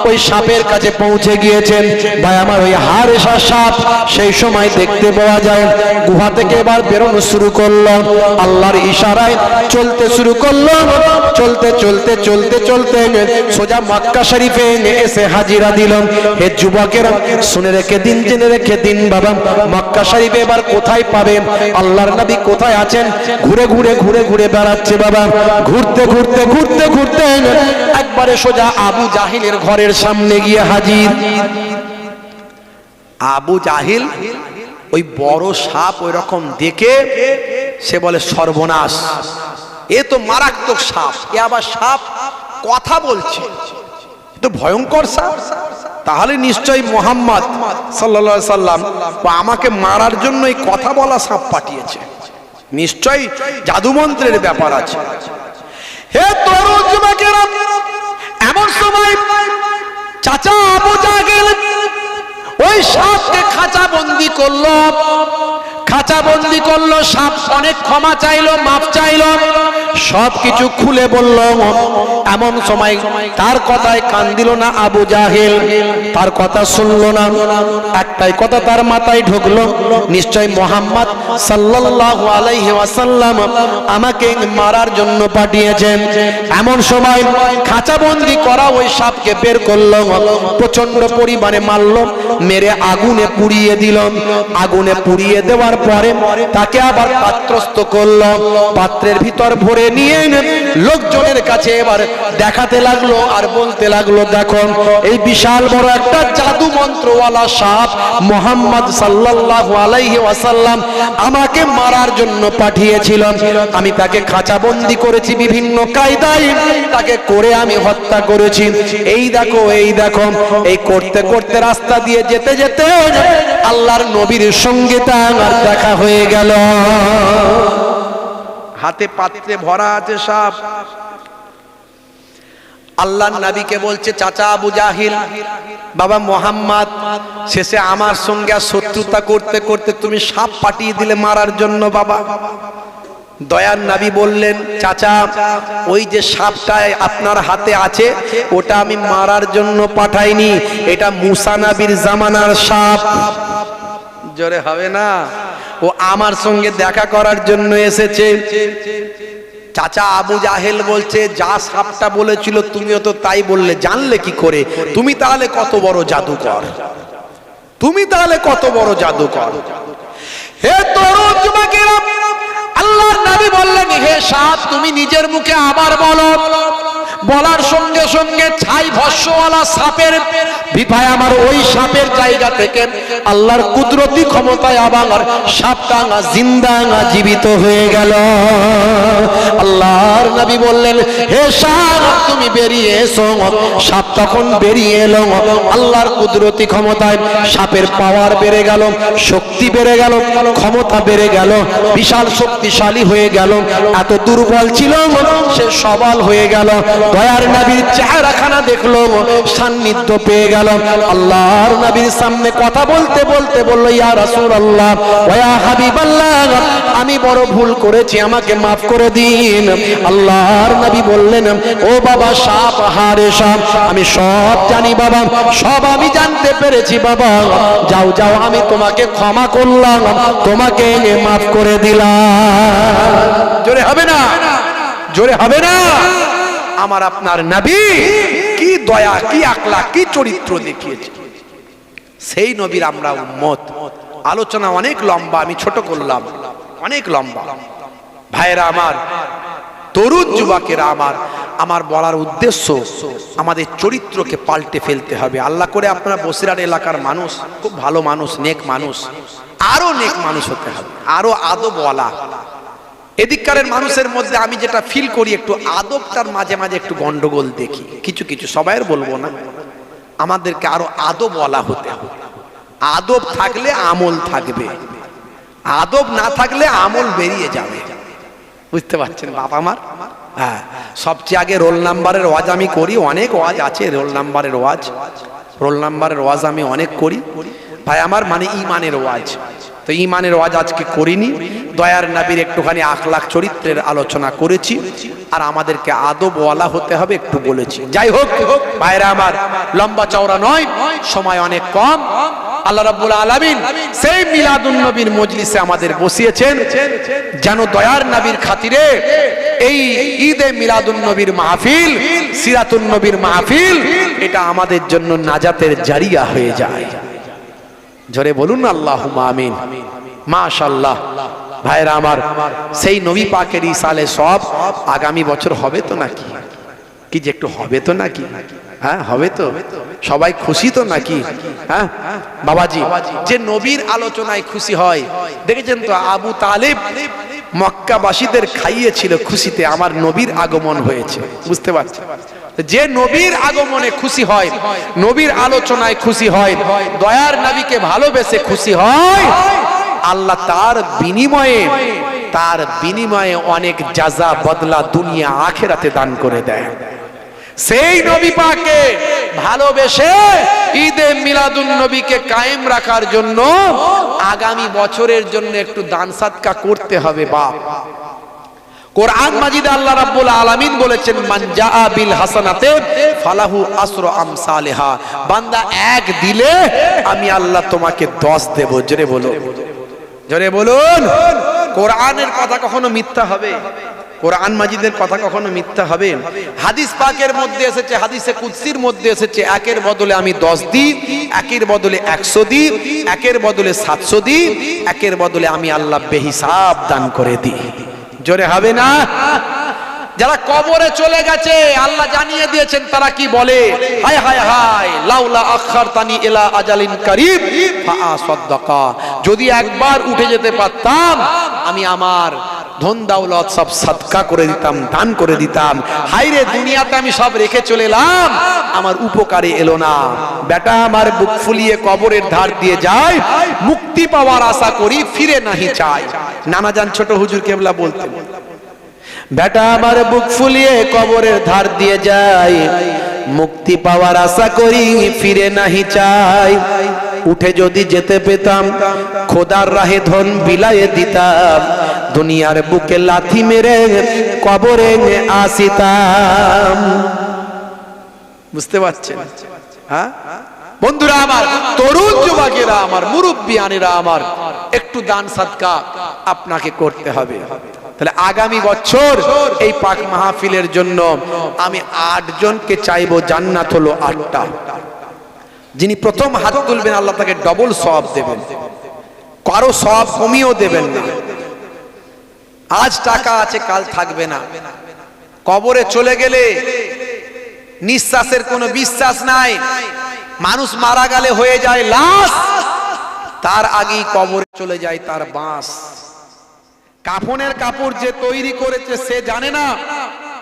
ওই সাপের কাছে পৌঁছে গিয়েছেন। ভাই আমার, ওই হাড়েসা সাপ সেই সময় দেখতে পাওয়া যায় গুহা থেকে এবার বেরোনো শুরু করলো। আল্লাহর ইশারায় চলতে শুরু করলো। চলতে চলতে চলতে চলতে সোজা মক্কা শরীফে এসে হাজিরা দিল। হে যুবকেরা, শুনে রেখে দিন, জেনে রেখে দিন বাবা, মক্কা শরীফে এবার কোথায় পাবে? আল্লাহর নবী কোথায় আছেন? ঘুরে ঘুরে ঘুরে ঘুরে বেড়াচ্ছে বাবা। ঘুরতে ঘুরতে ঘুরতে ঘুরতে একবারে সোজা আবু জাহিলের ঘরের সামনে গিয়ে হাজির। আবু জাহিল ওই বড় সাপ ওই রকম দেখে সে বলে, সর্বনাশ, এ তো মারাত্মক সাপ, এ আবার সাপ কথা বলছে, তো ভয়ঙ্কর সাপ, তাহলে নিশ্চয়ই মুহাম্মদ সাল্লাল্লাহু আলাইহি সাল্লাম আমাকে মারার জন্য এই কথা বলা সাপ পাঠিয়েছে, নিশ্চয়ই জাদুমন্ত্রের ব্যাপার আছে। হে তরুণ যুবকেরা, এমন সময় চাচা আবু জাহেল ওই সাপকে খাঁচা বন্দি করলো। খাঁচা বন্দি করলো, সাপ অনেক ক্ষমা চাইলো, মাপ চাইলো, সবকিছু খুলে বলল। এমন সময় তার কথায় কান দিল না আবু জাহেল, তার কথা শুনলো না। একটাই কথা তার মাথায় ঢুকলো, নিশ্চয় মুহাম্মদ সাল্লাল্লাহু আলাইহি ওয়াসাল্লাম আমাকে মারার জন্য পাঠিয়েছেন। এমন সময় খাঁচা বন্দি করা ওই সাপকে বের করলো, প্রচন্ড পরিমাণে মারলো, মেরে আগুনে পুড়িয়ে দিল। আগুনে পুড়িয়ে দেওয়ার পরে তাকে আবার পাত্রস্থ করলো, পাত্রের ভিতর ভরে নিয়ে লোকজনের কাছে এবার দেখাতে লাগলো আর বলতে লাগলো, দেখো এই বিশাল বড় একটা জাদু মন্ত্রওয়ালা সাপ মুহাম্মদ সাল্লাল্লাহু আলাইহি ওয়াসাল্লাম আমাকে মারার জন্য পাঠিয়েছিল। আমি তাকে খাঁচা বন্দি করেছি বিভিন্ন কায়দায়, তাকে করে আমি হত্যা করেছি। এই দেখো, এই দেখো। এই করতে করতে রাস্তা দিয়ে যেতে যেতে আল্লাহর নবীর সঙ্গে তার দেখা হয়ে গেল। হাতে পাত্রে ভরা আছে সাপ। আল্লাহর নবীকে বলছে, চাচা আবু জাহিল, বাবা মুহাম্মদ শেষে আমার সঙ্গে শত্রুতা করতে করতে তুমি সাপ পাঠিয়ে দিলে মারার জন্য বাবা। দয়ার নবী বললেন, চাচা ওই যে সাপটা আপনার হাতে আছে ওটা আমি মারার জন্য পাঠাইনি, এটা মুসা নবীর জামানার সাপ। জোরে হবে না? ও আমার সঙ্গে দেখা করার জন্য এসেছে। চাচা আবু জাহেল বলছে, যা সাপটা বলেছিল তুমিও তো তাই বললে, জানলে কি করে? তুমি তাহলে কত বড় জাদুকর, তুমি তাহলে কত বড় জাদুকর। হে তরুণ যুবকেরা, আল্লাহর নবী বললেন, হে সাপ তুমি নিজের মুখে আবার বলো। বলার সঙ্গে সঙ্গে ছাই ভস্যওয়ালা সাপের বিপায় আমার ওই সাপের জায়গা থেকে আল্লাহর কুদরতি ক্ষমতায় আবার সাপটা জিন্দা জীবিত হয়ে গেল। আল্লাহর নবী বললেন, হে সাপ তুমি বেরিয়ে এসো। সাপ তখন বেরিয়ে এলো। আল্লাহর কুদরতি ক্ষমতায় সাপের পাওয়ার বেড়ে গেল, শক্তি বেড়ে গেল, ক্ষমতা বেড়ে গেল, বিশাল শক্তিশালী হয়ে গেল। এত দুর্বল ছিল সে সবল হয়ে গেল। দয়ার নবীর চেহারাখানা দেখলো, সান্নিধ্য পেয়ে গেল। আল্লাহর নবীর সামনে কথা বলতে বলতে বলল, ইয়া রাসূলুল্লাহ ওয়া ইয়া হাবিবাল্লাহ, আমি বড় ভুল করেছি, আমাকে মাফ করে দিন। আল্লাহর নবী বললেন, ও বাবা সাপ, হারে সাপ, আমি সব জানি বাবা, সব আমি জানতে পেরেছি বাবা। যাও যাও, আমি তোমাকে ক্ষমা করলাম, তোমাকে মাফ করে দিলাম। জোরে হবে না? জোরে হবে না? আমার আপনার নবী কি দয়া, কি আখলাক, কি চরিত্র দেখিয়েছে। সেই নবীর আমরা উম্মত। আলোচনা অনেক লম্বা, আমি ছোট করলাম, অনেক লম্বা। ভাইরা আমার, তরুণ যুবকেরা আমার বলার উদ্দেশ্য, আমাদের চরিত্রকে পাল্টে ফেলতে হবে। আল্লাহ করে আপনারা বসিরহাট এলাকার মানুষ খুব ভালো মানুষ, নেক মানুষ, আরো নেক মানুষ হতে হবে, আরো আদবওয়ালা। এদিককারের মানুষের মধ্যে আমি যেটা ফিল করি, একটু আদবটার মাঝে মাঝে একটু গন্ডগোল দেখি, কিছু কিছু, সবাইয়ের বলবো না। আমাদেরকে আরো আদবওয়ালা হতে হবে। আদব থাকলে আমল থাকবে, আদব না থাকলে আমল বেরিয়ে যাবে। বুঝতে পারছেন বাবা আমার? হ্যাঁ, সবচেয়ে আগে রোল নাম্বারের ওয়াজ আমি করি, অনেক ওয়াজ আছে রোল নাম্বারের ওয়াজ, রোল নাম্বারের ওয়াজ আমি অনেক করি ভাই আমার, মানে ইমানের ওয়াজ। তো ঈমানের ওয়াজ আজকে করিনি, দয়ার নবীর একটুখানি আখলাক চরিত্রের আলোচনা করেছি, আর আমাদেরকে আদবওয়ালা হতে হবে একটু বলেছি। যাই হোক ভাইরা আমার, লম্বা চওড়া নয়, সময় অনেক কম। আল্লাহ রাব্বুল আলামিন সেই মিলাদুন নবীর মজলিসে আমাদের বসিয়েছেন, যেন দয়ার নবীর খাতিরে এই ঈদে মিলাদুন নবীর মাহফিল, সিরাতুন নবীর মাহফিল, এটা আমাদের জন্য নাজাতের জারিয়া হয়ে যায়। জোরে বলুন আল্লাহুম্মা আমিন। মাশাআল্লাহ ভাইরা আমার, সেই নবী পাকের ইসালে সব আগামী বছর হবে তো নাকি? কি যে একটু হবে তো নাকি? হ্যাঁ হবে তো? সবাই খুশি তো নাকি? হ্যাঁ বাবাজি, যে নবীর আলোচনায় খুশি হয়, দেখেছেন তো আবু তালিব মক্কাবাসীদের খাইয়েছিল খুশিতে, আমার নবীর আগমন হয়েছে। বুঝতে পারছেন? যে নবীর আগমনে খুশি হয়, নবীর আলোচনায় খুশি হয়, দয়ার নবীকে ভালোবেসে খুশি হয়, আল্লাহ তার বিনিময়ে অনেক জাযা বদলা দুনিয়া আখিরাতে দান করে দেয়। সেই নবী পাকে ভালোবেসে ঈদে মিলাদুন নবীকে কায়েম রাখার জন্য আগামী বছরের জন্য একটু দান সাদকা করতে হবে বাপ। কোরআন মাজিদে আল্লাহ রাব্বুল আলামিন বলেছেন, মান জাআ বিল হাসানাতে ফালাহু আসরু আমসালিহা, বান্দা এক দিলে আমি আল্লাহ তোমাকে 10 দেব। জোরে বলো, জোরে বলুন। কোরআনের কথা কখনো মিথ্যা হবে? কোরআন মাজিদের কথা কখনো মিথ্যা হবে? হাদিস পাকের মধ্যে এসেছে, হাদিসে কুদসির মধ্যে এসেছে, একের বদলে আমি 10 দিই, একের বদলে 100 দিই, একের বদলে 700 দিই, একের বদলে আমি আল্লাহ বেহিসাব দান করে দিই। জোরে হবে না? যারা কবরে চলে গেছে আল্লাহ জানিয়ে দিয়েছেন, তারা কি বলে? হায় হায় হায়, লাউলা আখারতানি ইলা আজালিন কারীব ফাআসাদ্দাকা, যদি একবার উঠে যেতে পারতাম আমি আমার ধন দৌলত সব সাদকা করে দিতাম, দান করে দিতাম। হায়রে, দুনিয়াতে আমি সব রেখে চলে এলাম, আমার উপকারে এলো না। বেটা আমার বুক ফুলিয়ে কবরের ধার দিয়ে যায়, মুক্তি পাওয়ার আশা করি, ফিরে নাহি চাই। নানাজান ছোট হুজুর কেবলা বলতেন, বেটা আমার বুক ফুলিয়ে কবরের ধার দিয়ে যায়, মুক্তি পাওয়ার আশা করি, ফিরে নাহি চাই। উঠে যদি যেতে পেতাম, খোদার রাহে ধন বিলায়ে দিতাম, দুনিয়ার বুকে লাথি মেরে কবরে আসিতাম। বুঝতে পারছেন? হ্যাঁ বন্ধুরা আমার, তরুণ যুবকেরা আমার, মুরব্বিয়ানেরা আমার, একটু দান সাদকা আপনাকে করতে হবে। তাহলে আগামী বছর এই পাক মাহফিলের জন্য আমি 8 জনকে চাইবো, জান্নাত হলো 8টা। যিনি প্রথম হাত তুলবেন আল্লাহ তাকে ডবল সওয়াব দেবেন, কারো সওয়াব কমিয়েও দেবেন না। আজ টাকা আছে, কাল থাকবে না। কবরে চলে গেলে নিঃশ্বাসের কোনো বিশ্বাস নাই। মানুষ মারা গেলে হয়ে যায় লাশ, তার আগেই কবরে চলে যায় তার বাঁশ। কাফনের কাপড় যে তৈরি করেছে সে জানে না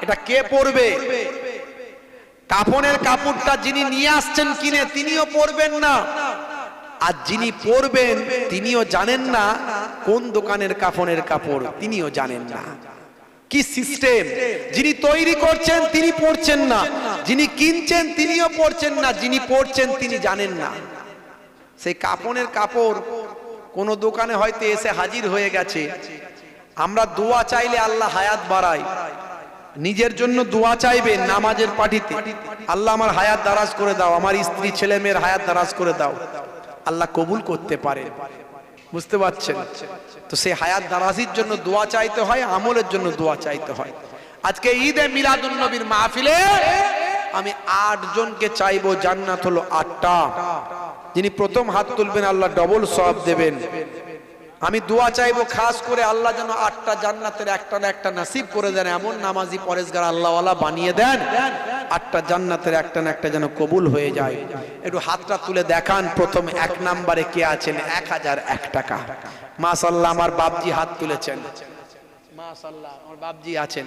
এটা কে পরবে। কাফনের কাপড়টা যিনি নিয়ে আসছেন কিনে, তিনিও পরবেন না, আর যিনি পরবেন তিনিও জানেন না কোন দোকানের কাফনের কাপড়, তিনিও জানেন না। কি সিস্টেম! যিনি তৈরি করছেন তিনি পড়ছেন না, যিনি কিনছেন তিনিও পড়ছেন না, যিনি পড়ছেন তিনি জানেন না। সেই কাফনের কাপড় কোন দোকানে হয়তো এসে হাজির হয়ে গেছে। আমরা দোয়া চাইলে আল্লাহ হায়াত বাড়ায়, নিজের জন্য দোয়া চাইবেন নামাজের পাটিতে, আল্লাহ আমার হায়াত দারাজ করে দাও, আমার স্ত্রী ছেলে মেয়ের হায়াত দারাজ করে দাও, আল্লাহ কবুল করতে পারে। বুঝতে পারছেন তো? সেই হায়াত দারাজির জন্য দোয়া চাইতে হয়, আমলের জন্য দোয়া চাইতে হয়। আজকে ঈদে মিলাদুন নবীর মাহফিলে আমি 8 জনকে চাইবো, জান্নাত হলো 8টা। যিনি প্রথম হাত তুলবেন আল্লাহ ডবল সওয়াব দেবেন। আমি দোয়া চাইবো খাস করে, আল্লাহ যেন 8টা জান্নাতের একটা না একটা নসিব করে দেন, এমন নামাজি পরেজগার আল্লাহওয়ালা বানিয়ে দেন, 8টা জান্নাতের একটা না একটা যেন কবুল হয়ে যায়। একটু হাতটা তুলে দেখান, প্রথম 1 নম্বরে কে আছেন? 1001 টাকা। মাশাআল্লাহ, আমার বাপজি হাত তুলেছেন। মাশাআল্লাহ, আমার বাপজি আছেন।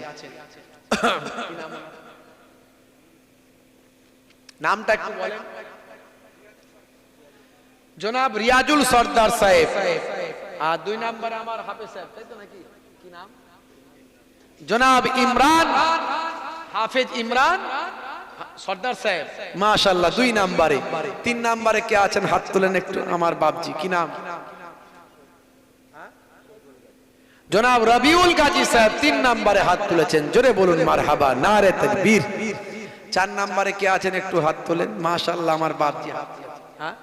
নামটা একটু বলেন। জনাব রিয়াজুল সরদার সাহেব। আর 2 নম্বরে আমার হাফেজ সাহেব, তাই তো নাকি? কি নাম? জনাব ইমরান, হাফেজ ইমরান সরদার সাহেব। মাশাআল্লাহ, 2 নম্বরে। 3 নম্বরে কে আছেন? হাত তুলেন একটু। আমার বাপজি, কি নাম? জনাব রবিউল গাজী সাহেব 3 নম্বরে হাত তুলেছেন, জোরে বলুন মারহাবা, নারে তাকবীর। 4 নম্বরে কে আছেন একটু হাত তোলেন, মাশাআল্লাহ আমার বাপজি হাত তুলেছেন। হ্যাঁ,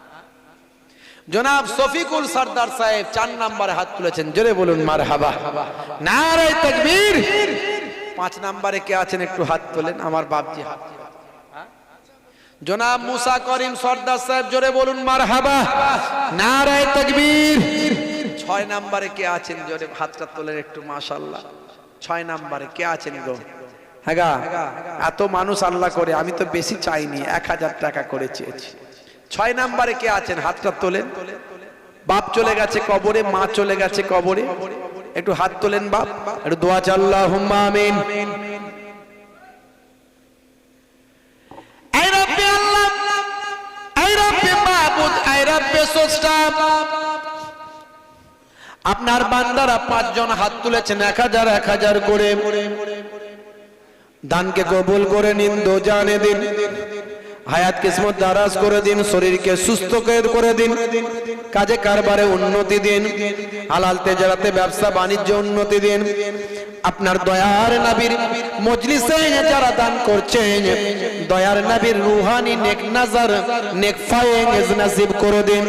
জনাব শফিকুল সরদার সাহেব 4 নম্বরে হাত তুলেছেন, জোরে বলুন মারহাবা, নারে তাকবীর। 5 নম্বরে কে আছেন একটু হাত তোলেন, আমার বাপজি হাত। জনাব মুসা করিম সরদার সাহেব, জোরে বলুন মারহাবা, নারে তাকবীর। 6 নম্বরে কে আছেন, জোরে হাতটা তোলেন একটু, মাশাআল্লাহ। 6 নম্বরে কে আছেন গো? হ্যাঁ গা, এত মানুষ আল্লাহ করে, আমি তো বেশি চাইনি, 1000 টাকা করে চেয়েছি। 6 নম্বরে কে আছেন, হাতটা তোলেন। বাপ চলে গেছে কবরে, মা চলে গেছে কবরে, একটু হাত তোলেন বাপ, একটু দোয়া চাল, আল্লাহুম্মা আমিন। আই রব্বি আল্লাহ, আই রব্বি মাবুদ, আই রব্বি স্রষ্টা। আপনার বান্দারা 5 জন হাত তুলেছেন, 1000 করে। দানকে কবুল করে নিন, দো জানে দিন, হায়াত কিসমত দারাজ করে দিন, শরীরকে সুস্থ করে দিন, কাজে কারবারে উন্নতি দিন, হালাল তেজারাতে ব্যবসা বাণিজ্য উন্নতি দিন। আপনার দয়ার নবীর মজলিসে যারা দান করছেন, দয়ার নবীর রুহানি নেক নজর, নেক ফায়েজ নসিব করে দিন।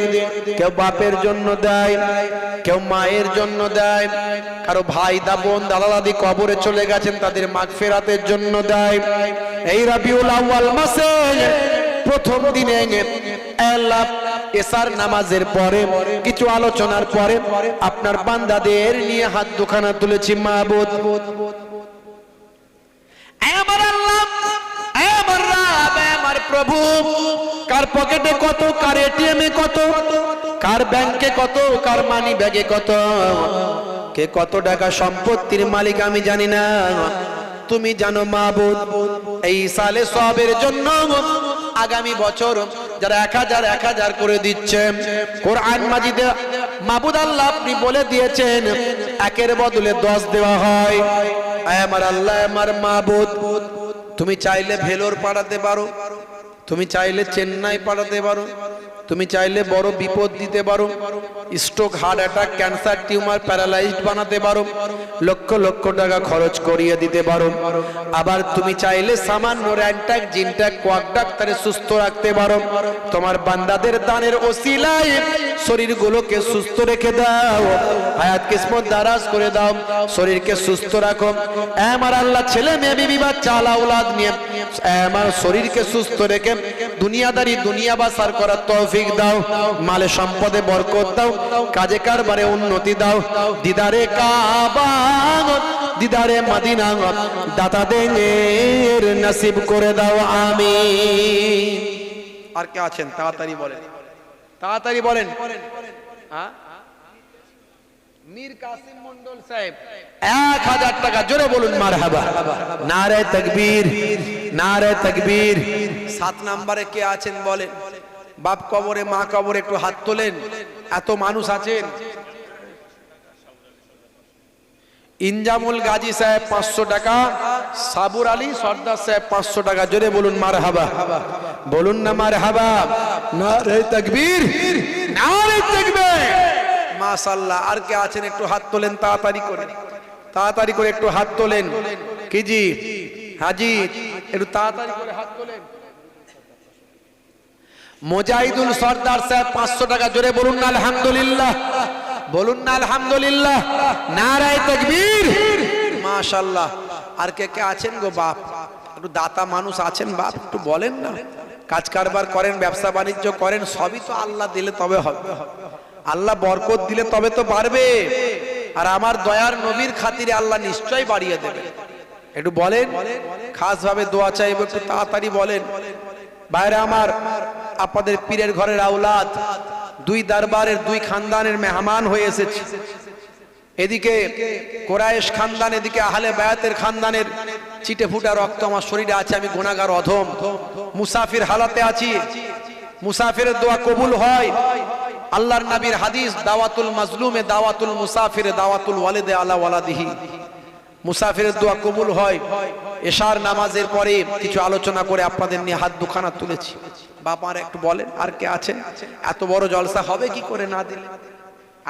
কেউ বাপের জন্য দেয়, কেউ মায়ের জন্য দেয়, কারো ভাই দা বোন দাদা দাদি কবরে চলে গেছেন, তাদের মাগফিরাতের জন্য দেয়। এই রবিউল আউয়াল মাসে প্রথম দিনে আল্লাহ এশার নামাজের পরে কিছু আলোচনার পরে আপনার বান্দাদের নিয়ে হাত দুখানা তুলেছি, মাবুদ আমার আল্লাহ, আমার রব, আমার প্রভু। কার পকেটে কত, কার এটিএমে কত, কার ব্যাংকে কত, কার মানি ব্যাগে কত, কে কত টাকা সম্পত্তির মালিক আমি জানি না, তুমি জানো মাবুদ। এই সালে সবের জন্য আগামী বছর যারা 1000 করে দিচ্ছে, কোরআন মাজিদে মাবুদ আল্লাহ আপনি বলে দিয়েছেন 1-এর বদলে 10 দেওয়া হয়। আমার আল্লাহ, আমার মাবুদ, তুমি চাইলে ভেলোর পাঠাতে পারো, তুমি চাইলে চেন্নাই পাঠাতে পারো, তুমি চাইলে বড় বিপদ দিতে পারো, stroke, heart attack, cancer, tumour, paralysed বানাতে পারো, লক্ষ লক্ষ টাকা খরচ করিয়ে দিতে পারো। আবার তুমি চাইলে সামান্য র্যান্টাক, জিনটাক, কোয়াক ডাক্তারে সুস্থ রাখতে পারো। তোমার বান্দাদের দানের ওসিলায় শরীরগুলোকে সুস্থ রেখে দাও, হায়াত কিসমত দারাজ করে দাও, শরীরকে সুস্থ রাখো। আমার আল্লাহ ছেলে মেয়ে বিবি বাচ্চা আওলাদ নিয়ে আমার শরীরকে সুস্থ রেখে দুনিয়াদারি দুনিয়া বাসার করার তৌফিক দাও, মালে সম্পদে বরকত দাও, কাজে কারবারে উন্নতি দাও। দিদারে কাবা, দিদারে মদিনা দাতাদের নসিব করে দাও, আমিন। আর কে আছেন তাড়াতাড়ি বলেন, তাড়াতাড়ি বলেন। হ্যাঁ, মীর কাসিম মন্ডল সাহেব 1000 টাকা, জোরে বলুন মারহাবা, নারে তাকবীর, নারে তাকবীর। 7 নম্বরে কে আছেন বলেন, বাপ কবরে মা কবরে একটু হাত তোলেন, এত মানুষ আছেন। ইনজামুল গাজী সাহেব 500 টাকা, সাবুর আলী সর্দার সাহেব 500 টাকা, জোরে বলুন মারহাবা, বলুন না মারহাবা, নারে তাকবীর, নারে তাকবীর। মাশাআল্লাহ। আর কে আছেন একটু হাত তোলেন, তাড়াতাড়ি করে, তাড়াতাড়ি করে একটু হাত তোলেন। কি জি, হাজি, একটু তাড়াতাড়ি করে হাত তোলেন। মুজাহিদুল সরদার সাহেব 500 টাকা, জোরে বলুন না আলহামদুলিল্লাহ, বলুন না আলহামদুলিল্লাহ, নারে তাকবীর। মাশাআল্লাহ। আর কে কে আছেন গো বাপ, একটু দাতা মানুষ আছেন বাপ, একটু বলেন না। কাজ কারবার করেন, ব্যবসা বাণিজ্য করেন, সবই তো আল্লাহ দিলে তবে হবে, আল্লাহ বরকত দিলে তবে তো বাড়বে। আর আমার দয়ার নবীর খাতিরে আল্লাহ নিশ্চয়ই বাড়িয়ে দেবে। একটু বলেন, খাস ভাবে দোয়া চাইবো, একটু তাড়াতাড়ি বলেন। বাইরে আমার আপনাদের পীরের ঘরের আওলাদ, 2 দরবারের 2 খানদানের মেহমান হয়ে এসেছে। এদিকে কোরাইশ খানদান, এদিকে আহলে বায়াতের খানদানের চিটে ফুটা রক্ত আমার শরীরে আছে, আমি গুনাহগার অধম, মুসাফির হালাতে আছি। মুসাফিরের দোয়া কবুল হয়। আল্লাহর নবীর হাদিস, দাওয়াতুল মাজলুমে দাওয়াতুল মুসাফিরে দাওয়াতুল ওয়ালিদে আলা ওয়ালাদিহি, মুসাফিরের দোয়া কবুল হয়। এশার নামাজের পরে কিছু আলোচনা করে আপনাদের নিয়ে হাত দুখানা তুলেছি। বাপার একটু বলেন, আর কে আছেন? এত বড় জলসা হবে কি করে না দিলে?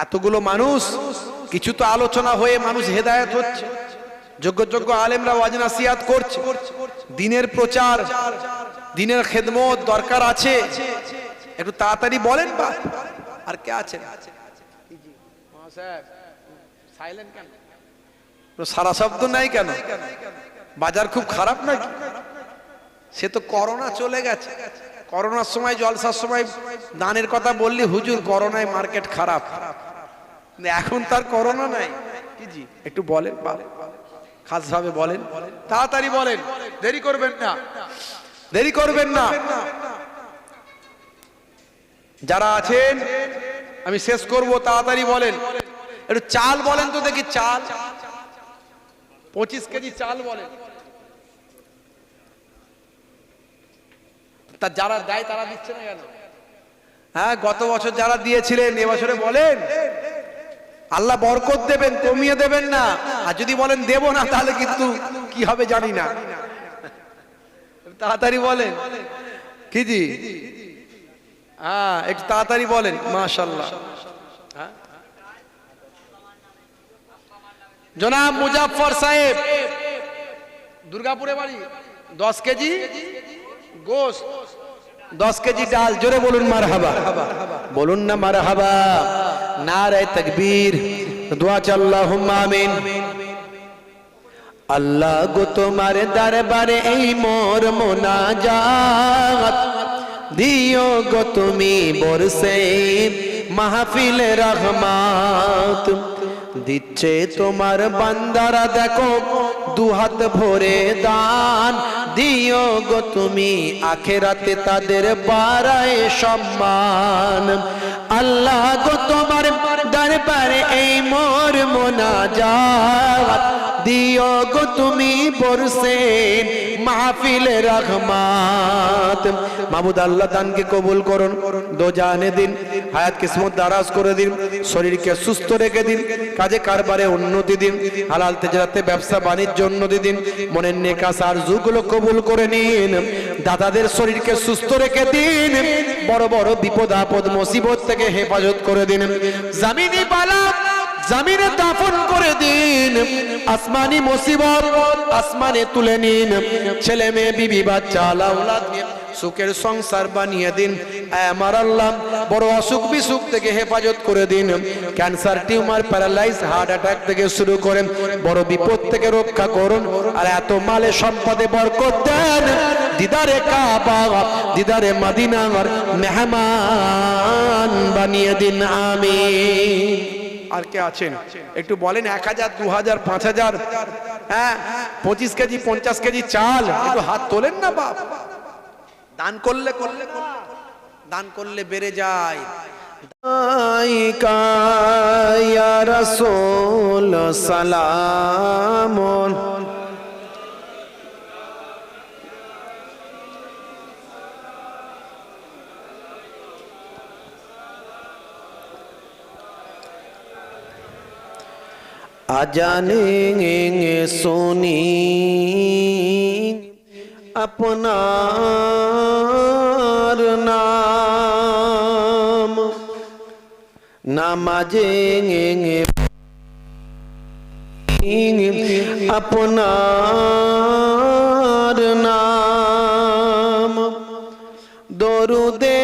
এতগুলো মানুষ, কিছু তো আলোচনা হয়ে মানুষ হেদায়েত হচ্ছে, যোগ্য যোগ্য আলেমরা ওয়াজ নাসিহাত করছে, দিনের প্রচার, দিনের খেদমত দরকার আছে। একটু তাড়াতাড়ি বলেন। বা আর কে আছেন? সাইলেন্ট কেন? সারা শব্দ নাই কেন? বাজার খুব খারাপ নাকি? সে তো করোনা চলে গেছে। করোনার সময়, জলসার সময় দানের কথা বললি হুজুর করোনায় মার্কেট খারাপ। এখন তার করোনা নাই। জি একটু বলেন, খাস ভাবে বলেন, তাড়াতাড়ি বলেন, দেরি করবেন না, দেরি করবেন না। যারা আছেন আমি শেষ করব, তাড়াতাড়ি বলেন। একটু চাল বলেন তো দেখি, চাল 25 কেজি চাল বলেন। তা যারা দেয় তারা দিচ্ছে না কেন? হ্যাঁ, গত বছর যারা দিয়েছিলেন এবছরে বলেন। আল্লাহ বরকত দেবেন, কমিয়ে দেবেন না। আর যদি বলেন দেব না, তাহলে কিন্তু কি হবে জানি না। তাড়াতাড়ি বলেন। কি জি? হ্যাঁ, একটু তাড়াতাড়ি বলেন। মাশাআল্লাহ। জনাব মুজাফফর সাহেব, দুর্গাপুরে বাড়ি, 10 কেজি গোশত, 10 কেজি ডাল। জোরে বলুন মারহাবা, বলুন না মারহাবা। নারে তাকবীর, দোয়া আল্লাহুম্মা আমিন। আল্লাহ গো তোমার দরবারে এই মোর মোনাজাত, দিও গো তুমি বরসে মাহফিল রহমত। দিচ্ছে তোমার বান্দারা দেখো দুহাত ভরে দান, দিও গো তুমি আখিরাতে তাদের বাড়ায় সম্মান। আল্লাহ গো তোমার দরবারে এই মোর মোনাজাত, দিও গো তুমি বরসে মাহফিল রহমত। মাবুদ আল্লাহ দানকে কবুল করুন, দো জানে দিন, হায়াত কিসমত দারাজ করে দিন, শরীরকে সুস্থ রেখে দিন, কাজে কারবারে উন্নতি দিন, হালাল তেজারাতে ব্যবসা বাণিজ্য উন্নতি দিন, মনের নেক আশা আরজুগুলো কবুল করে নিন। দাদাদের শরীরকে সুস্থ রেখে দিন, বড় বড় বিপদ আপদ মুসিবত থেকে হেফাজত করে দিন। জামিনি বালা জমিনে দাফন করে দিন, আসমানি মুসিবত আসমানে তুলে নিন, ছেলে মেয়ে বিবি বাচ্চা আওলাদ নিয়ে সুখের সংসার বানিয়ে দিন। আমার আল্লাহ বড় অসুখ বিসুখ থেকে হেফাজত করে দিন, cancer, tumour, paralyse, heart attack থেকে শুরু করে বড় বিপদ থেকে রক্ষা করুন। আর এত মালে সম্পদে বরকত দেন, দিদারে কাবা, দিদারে মদিনার মেহমান বানিয়ে দিন। আমিন। আর কে আছেন একটু বলেন? 1000, 2000, 5000, হ্যাঁ 25 কেজি 50 কেজি চাল, একটু হাত তোলেন না বাপ। দান করলে দান করলে বেড়ে যায়। ইয়া রাসূল সালামুন, আজানে শুনি আপনার নাম, নামাজে আপনার নাম, দরুদে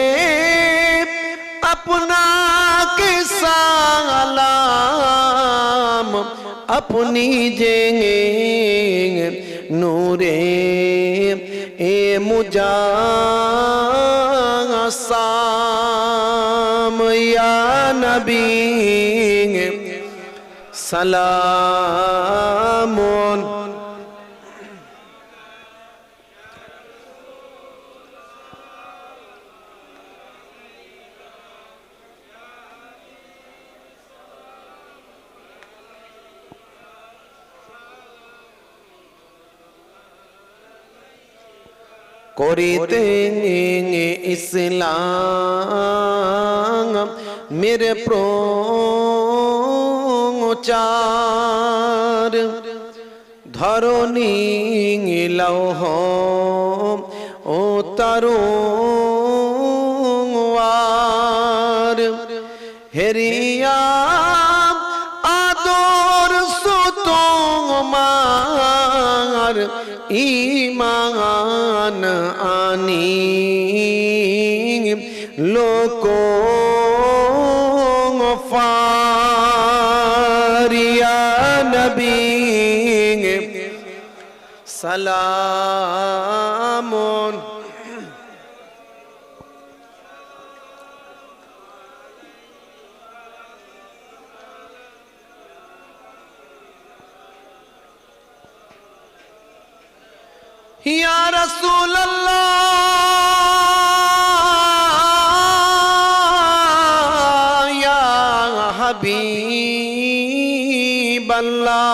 আপনাকে সালাম, अपनी जेंगे नूरे ए मुजासाम, या नबी सलामुन। করিতে ইসলাম মেরে প্রচার, ধরণী লৌহ ও তরুয়ার, হেরিয়া ঈমান আনি লোক ফারিয়া নবী সালামুন या रसूल अल्लाह या हबीब अल्लाह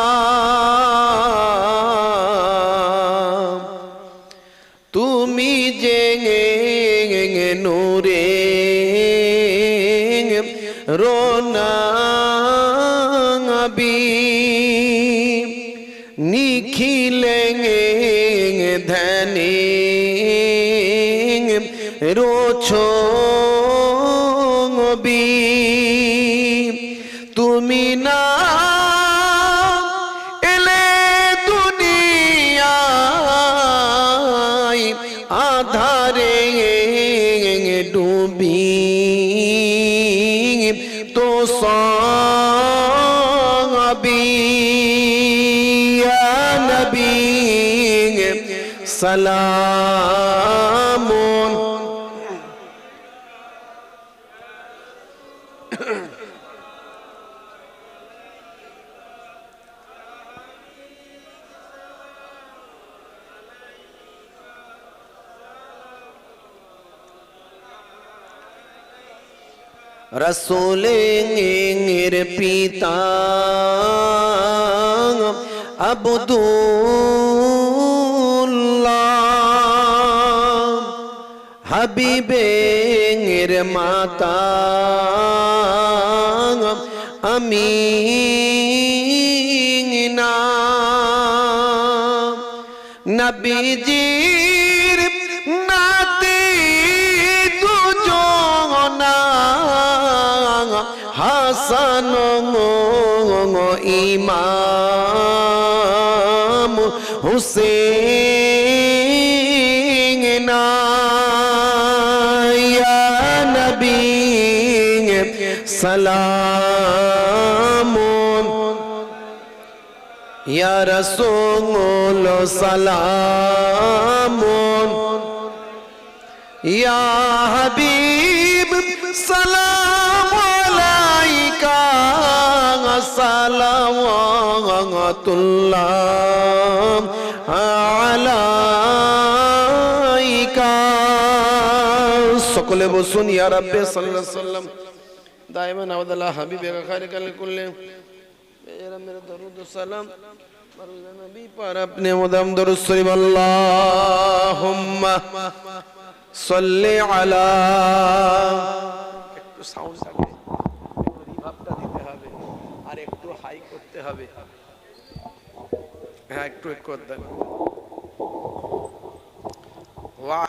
तुमी जे नूरे रोना नबी निखिलेंगे धनी रोछो बी तुमी ना एले दुनिया आधारे डूबी तो सभी नबी सलामुन रसूलेर पिता अब्दुल्लाह हबीबेर माता अमीना नबीजीर नाती दुजोना हासन इमाम हुसैन या नबी सलामुन या रसूल सलामुन या हबीब सलाम अलैका सलावतुल्लाह अलैका সকলে বসুন ইয়া রাব্বি সাল্লাল্লাহু আলাইহি ওয়াসাল্লাম দাইমান আবদুল্লাহ হাবিবে খায়রুল কুল্লি মেরা মেরা দরুদ ও সালাম মারুল নবী पर अपने मुदम दरूद शरीफ अल्लाहुम्मा सल्ली अला একটু সাউন্ড থাকবে একটু রিভাবটা দিতে হবে আর একটু হাই করতে হবে হ্যাঁ একটু করে দেন ওয়া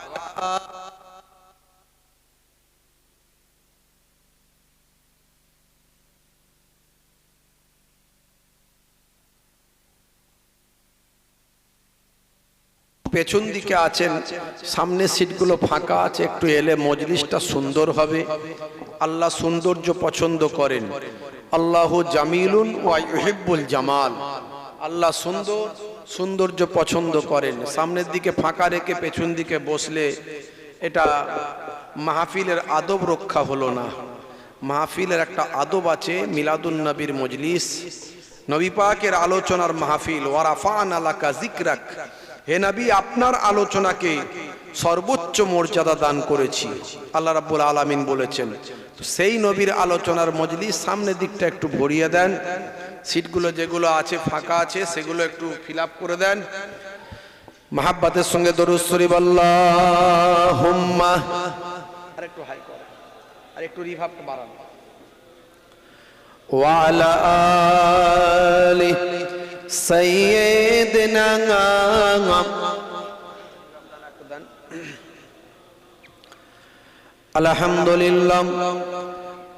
পেছন দিকে আছেন সামনে সিটগুলো ফাঁকা আছে একটু এলে মজলিসটা সুন্দর হবে আল্লাহ সৌন্দর্য পছন্দ করেন আল্লাহু জামিলুন ওয়া ইউহিব্বুল জামাল আল্লাহ সৌন্দর্য পছন্দ করেন সামনের দিকে ফাঁকা রেখে পেছন দিকে বসলে এটা মাহফিলের আদব রক্ষা হলো না মাহফিলের একটা আদব আছে মিলাদুন নবীর মজলিস নবী পাকের আলোচনার মাহফিল ওয়া রাফা'না লাকা যিকরাক হে নবী আপনার আলোচনাকে সর্বোচ্চ মর্যাদা দান করেছি আল্লাহ রাব্বুল আলামিন বলেছেন তো সেই নবীর আলোচনার মজলিস সামনের দিকটা একটু ভরিয়ে দেন সিটগুলো যেগুলো আছে ফাঁকা আছে সেগুলো একটু ফিল আপ করে দেন মহব্বতের সঙ্গে দরুদ শরীফ আল্লাহুম্মা আর একটু হাই করো আর একটু রিভাবটা বাড়ান ওয়া আলা আলি سيدنا الحمد لله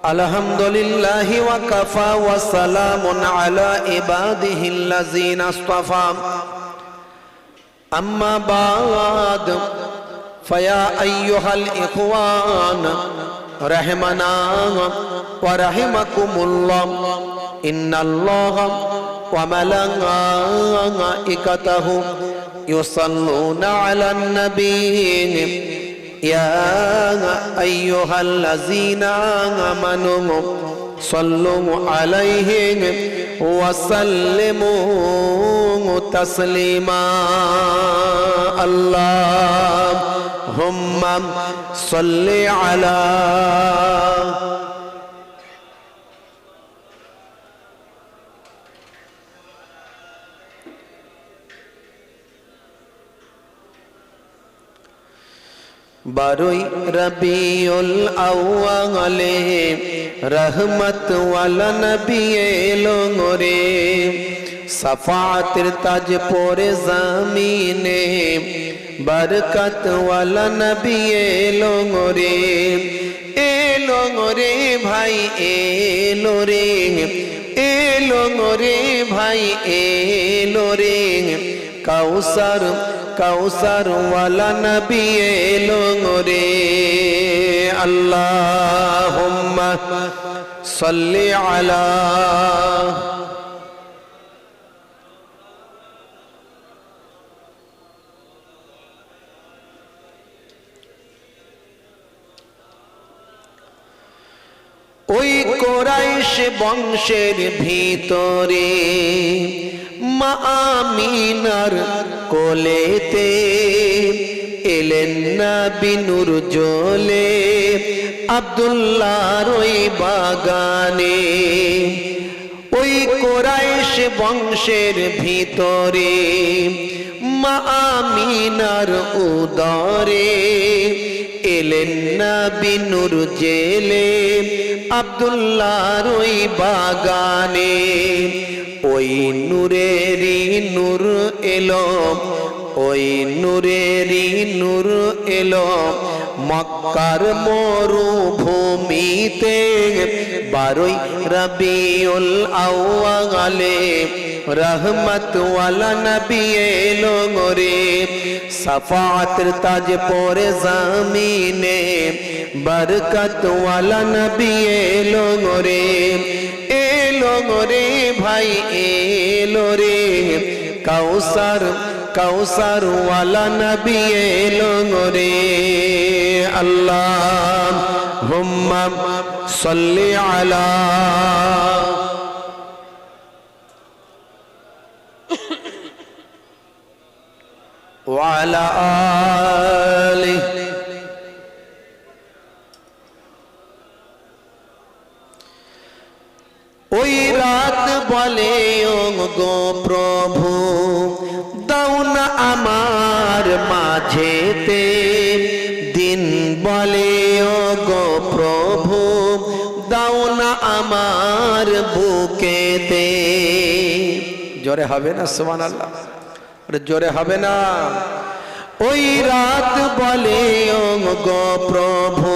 الحمد لله وكفى وسلام على عباده الذين اصطفى أما بعد فيا أيها الإخوان رحمنا ورحمكم الله إن الله وملائكته يصلون على النبي يا أيها الذين آمنوا صلوا عليه وسلموا تسليما اللهم صل على বারোই রবিউল আউয়ালে রহমত ওয়ালা নবী এলো রে সাফাতের তাজ পরে জামিনে বরকত ওয়ালা নবী এলো রে ভাই এলো রে ভাই এলো রে কাউসার ওয়ালা নবী এলো রে আল্লাহুম্মা সাল্লি আলা ওই কোরাইশ বংশের ভিতরে মা আমিনার কোলেতে এলেন নবী নূর জ্বলে আব্দুল্লাহর ওই বাগানে ওই কোরাইশ বংশের ভিতরে মা আমিনার উদরে এলেন নবী নূর জেলে আব্দুল্লাহর ওই বাগানে ওই নূরেরই নূর এলো ওই নূরেরই নূর এলো মক্কার মরুভূমিতে বারোই রবিউল আউয়ালে রহমত ওয়ালা নবী এলো রে সাফাতের তাজ পরে জামিনে বরকত ওয়ালা নবী এলো রে ভাই এলো রে কাউসার ওয়ালা নবী এলো রে আল্লাহুম্মা সাল্লি আলা ওয়ালা আলিহি ওই রাত বলে ও গো প্রভু দাও না আমার মাঝেতে দিন বলে ও গো প্রভু দাও না আমার বুকেতে জোরে হবে না সুবহানাল্লাহ জোরে হবে না ওই রাত বলে ও গো প্রভু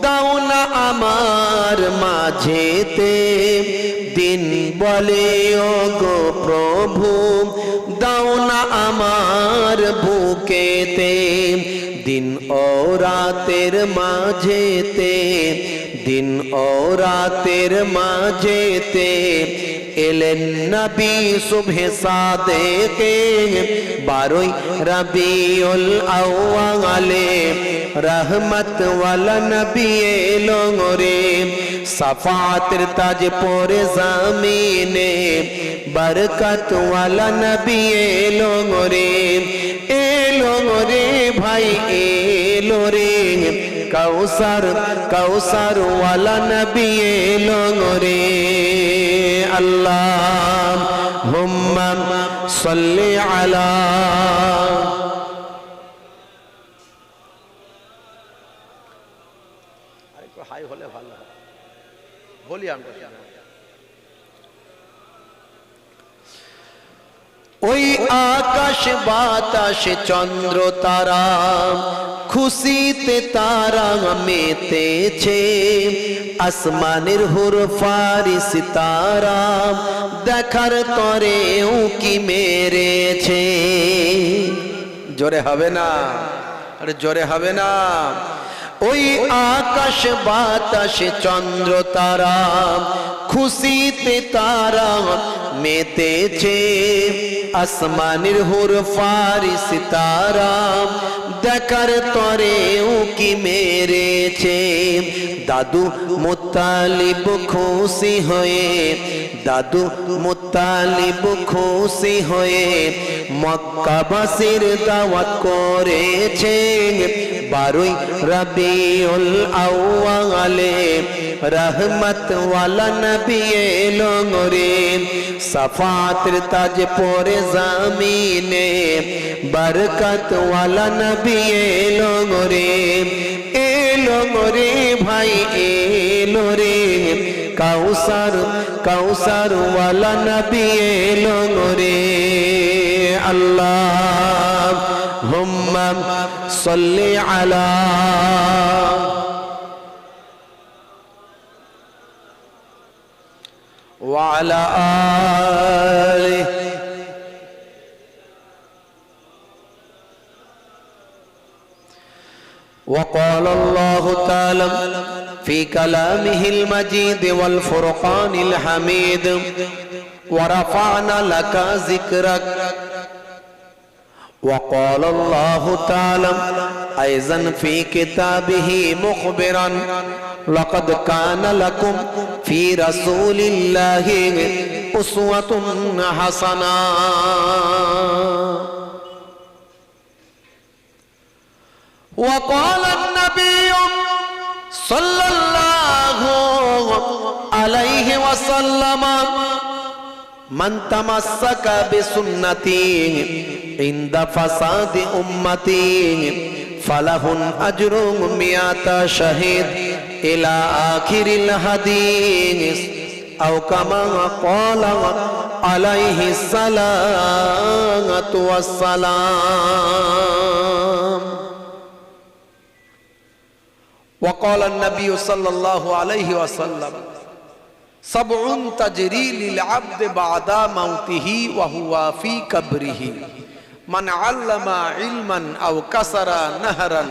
দাও না আমার মাঝেতে দিন বলে ও গো প্রভু দাও না আমার বুকেতে দিন ও রাতের মাঝেতে দিন ও রাতের মাঝেতে এলেন নবী সুবহে সাদেকে বারোই রবিউল আউয়ালে রহমত ওয়ালা নবী এলো রে সাফাতের তাজ পরে জামিনে বরকত ওয়ালা নবী এলো রে ভাই এলো রে কাউসার ওয়ালা নবী এলো রে আল্লাহুম্মা সাল্লি আলা আরেকটু হাই হলে ভালো হয় বলি আমরা ওই আকাশ বাতাস চন্দ্র তারা খুশিতে তারা মেতেছে, আসমানের হুর ফারিস তারা দেখার তরে উকি মেরেছে। জোরে হবে না? আরে জোরে হবে না? ওই আকাশ বাতাস চন্দ্র তারা খুশিতে তারা মেতেছে, আসমানের হুর ফারিস তারা দেখার তরে উকি মেরেছে। দাদু মুত্তালিব খুশি হয়ে, দাদু মুত্তালিব খুশি হয়ে মক্কাবাসীর দাওয়াত করেছে। 12 রবিউল আউয়ালে রহমত ওয়ালা নবী এলো রে, সাফাতের তাজ পরে জামিনে বরকত ওয়ালা নবী এলো রে। এলো রে ভাই এলো রে, কাউসার কাউসার ওয়ালা নবী এলো রে। আল্লাহুম্মা সাল্লি আলা وعلى آله وقال الله تعالى في كلامه المجيد والفرقان الحميد ورفعنا لك ذكرك. وقال الله تعالى أيضا في كتابه مخبرا لقد كان لكم في رسول الله أسوة حسنة. وقال النبي صلى الله عليه وسلم من تمسك بسنتي عند فساد أمتي فله أجر 100 شهيد إلى آخر الحديث أو كما قال عليه الصلاة والسلام. وقال النبي صلى الله عليه وسلم 7 تجري للعبد بعد موته وهو في قبره: من علم علما أو كسر نهرا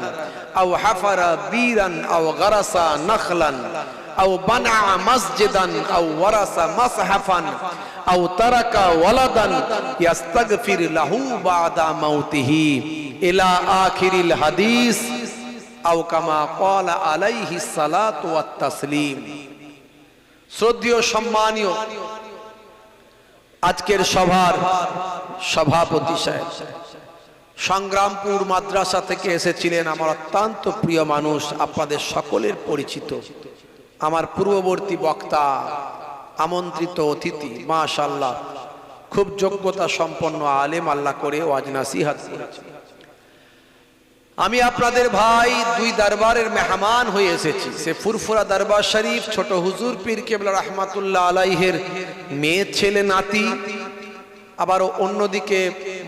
أو حفر بيرا أو غرس نخلا أو بنى مسجدا أو ورث مصحفا أو ترك ولدا يستغفر له بعد موته إلى آخر الحديث أو كما قال عليه الصلاة والتسليم. শ্রদ্ধেয় সম্মানীয় আজকের সভার সভাপতি সাহেব, সংগ্রামপুর মাদ্রাসা থেকে এসেছিলেন আমার অত্যন্ত প্রিয় মানুষ, আপনাদের সকলের পরিচিত আমার পূর্ববর্তী বক্তা, আমন্ত্রিত অতিথি, মাশাআল্লাহ খুব যোগ্যতা সম্পন্ন আলেম আল্লাহ করে ওয়াজ নাসিহাত করেছেন। আমি আপনাদের ভাই 2 দরবারের মেহমান হয়ে এসেছি। সে ফুরফুরা দরবার শরীফ ছোট হুজুর পীর কেবলা রহমাতুল্লাহ আলাইহির মেয়ে ছেলে নাতি, আবার অন্যদিকে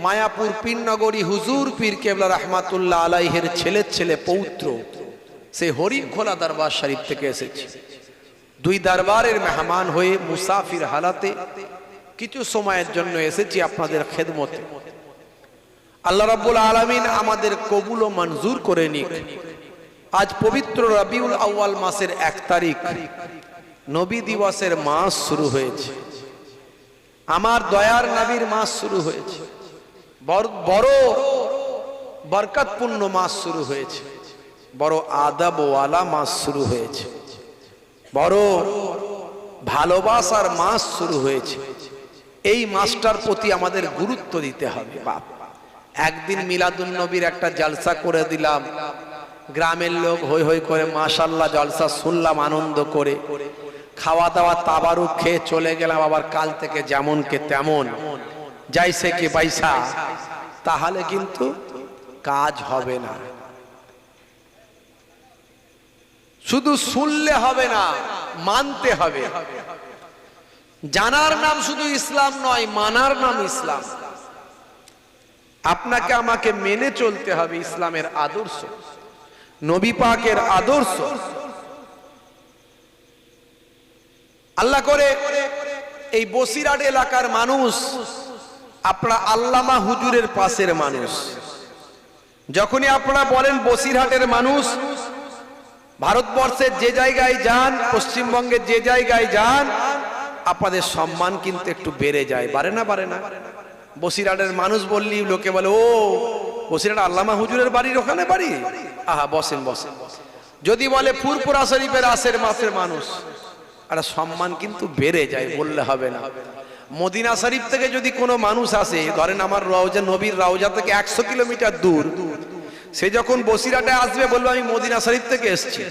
মায়াপুর পীরনগরী হুজুর পীর কেবলা রহমাতুল্লাহ আলাইহির ছেলের ছেলে পৌত্র, সে হরিণখোলা দরবার শরীফ থেকে এসেছি। 2 দরবারের মেহমান হয়ে মুসাফির হালাতে কিছু সময়ের জন্য এসেছি আপনাদের খেদমতে। আল্লাহ রাব্বুল আলামিন আমাদের কবুল ও মঞ্জুর করে নিক। আজ পবিত্র রবিউল আউয়াল মাসের 1 তারিখ, নবী দিবসের মাস শুরু হয়েছে, আমার দয়ার নবীর মাস শুরু হয়েছে, বড় বরকতপূর্ণ মাস শুরু হয়েছে, বড় আদবওয়ালা মাস শুরু হয়েছে, বড় ভালোবাসার মাস শুরু হয়েছে। এই মাসটার প্রতি আমাদের গুরুত্ব দিতে হবে। বাপ, একদিন মিলাদুন নবীর একটা জলসা করে দিলাম, গ্রামের লোক হই হই করে মাশাআল্লাহ জলসা শুনলাম আনন্দ করে, খাওয়া দাওয়া তাবারুক খেয়ে চলে গেলাম, আবার কাল থেকে যেমন কে তেমন যাইছে কে পয়সা, তাহলে কিন্তু কাজ হবে না। শুধু শুনলে হবে না, মানতে হবে। জানার নাম শুধু ইসলাম নয়, মানার নাম ইসলাম। আপনাকে আমাকে মেনে চলতে হবে ইসলামের আদর্শ, নবী পাকের আদর্শ। আল্লাহ করে এই বসিরহাট এলাকার মানুষ আপনারা আল্লামা হুজুরের পাশের মানুষ। যখনই আপনারা বলেন বসিরহাটের মানুষ, ভারতবর্ষের যে জায়গায় যান, পশ্চিমবঙ্গের যে জায়গায় যান, আপনাদের সম্মান কিন্তু একটু বেড়ে যায়। বাড়ে না? বাড়ে না? বসিরহাটের মানুষ বললি লোকে বলে, ও বসিরহাট আল্লামা হুজুরের বাড়ির ওখানে বাড়ি, আহা বসেন বসেন। যদি বলে ফুরফুরা শরীফের আশের মাসের মানুষ, আর সম্মান কিন্তু বেড়ে যায়, বললে হবে না। মদিনা শরীফ থেকে যদি কোনো মানুষ আসে, ধরেন আমার রওজা, নবীর রওজা থেকে 100 কিলোমিটার দূর, সে যখন বসিরহাটে আসবে বলবে আমি মদিনা শরীফ থেকে এসেছি,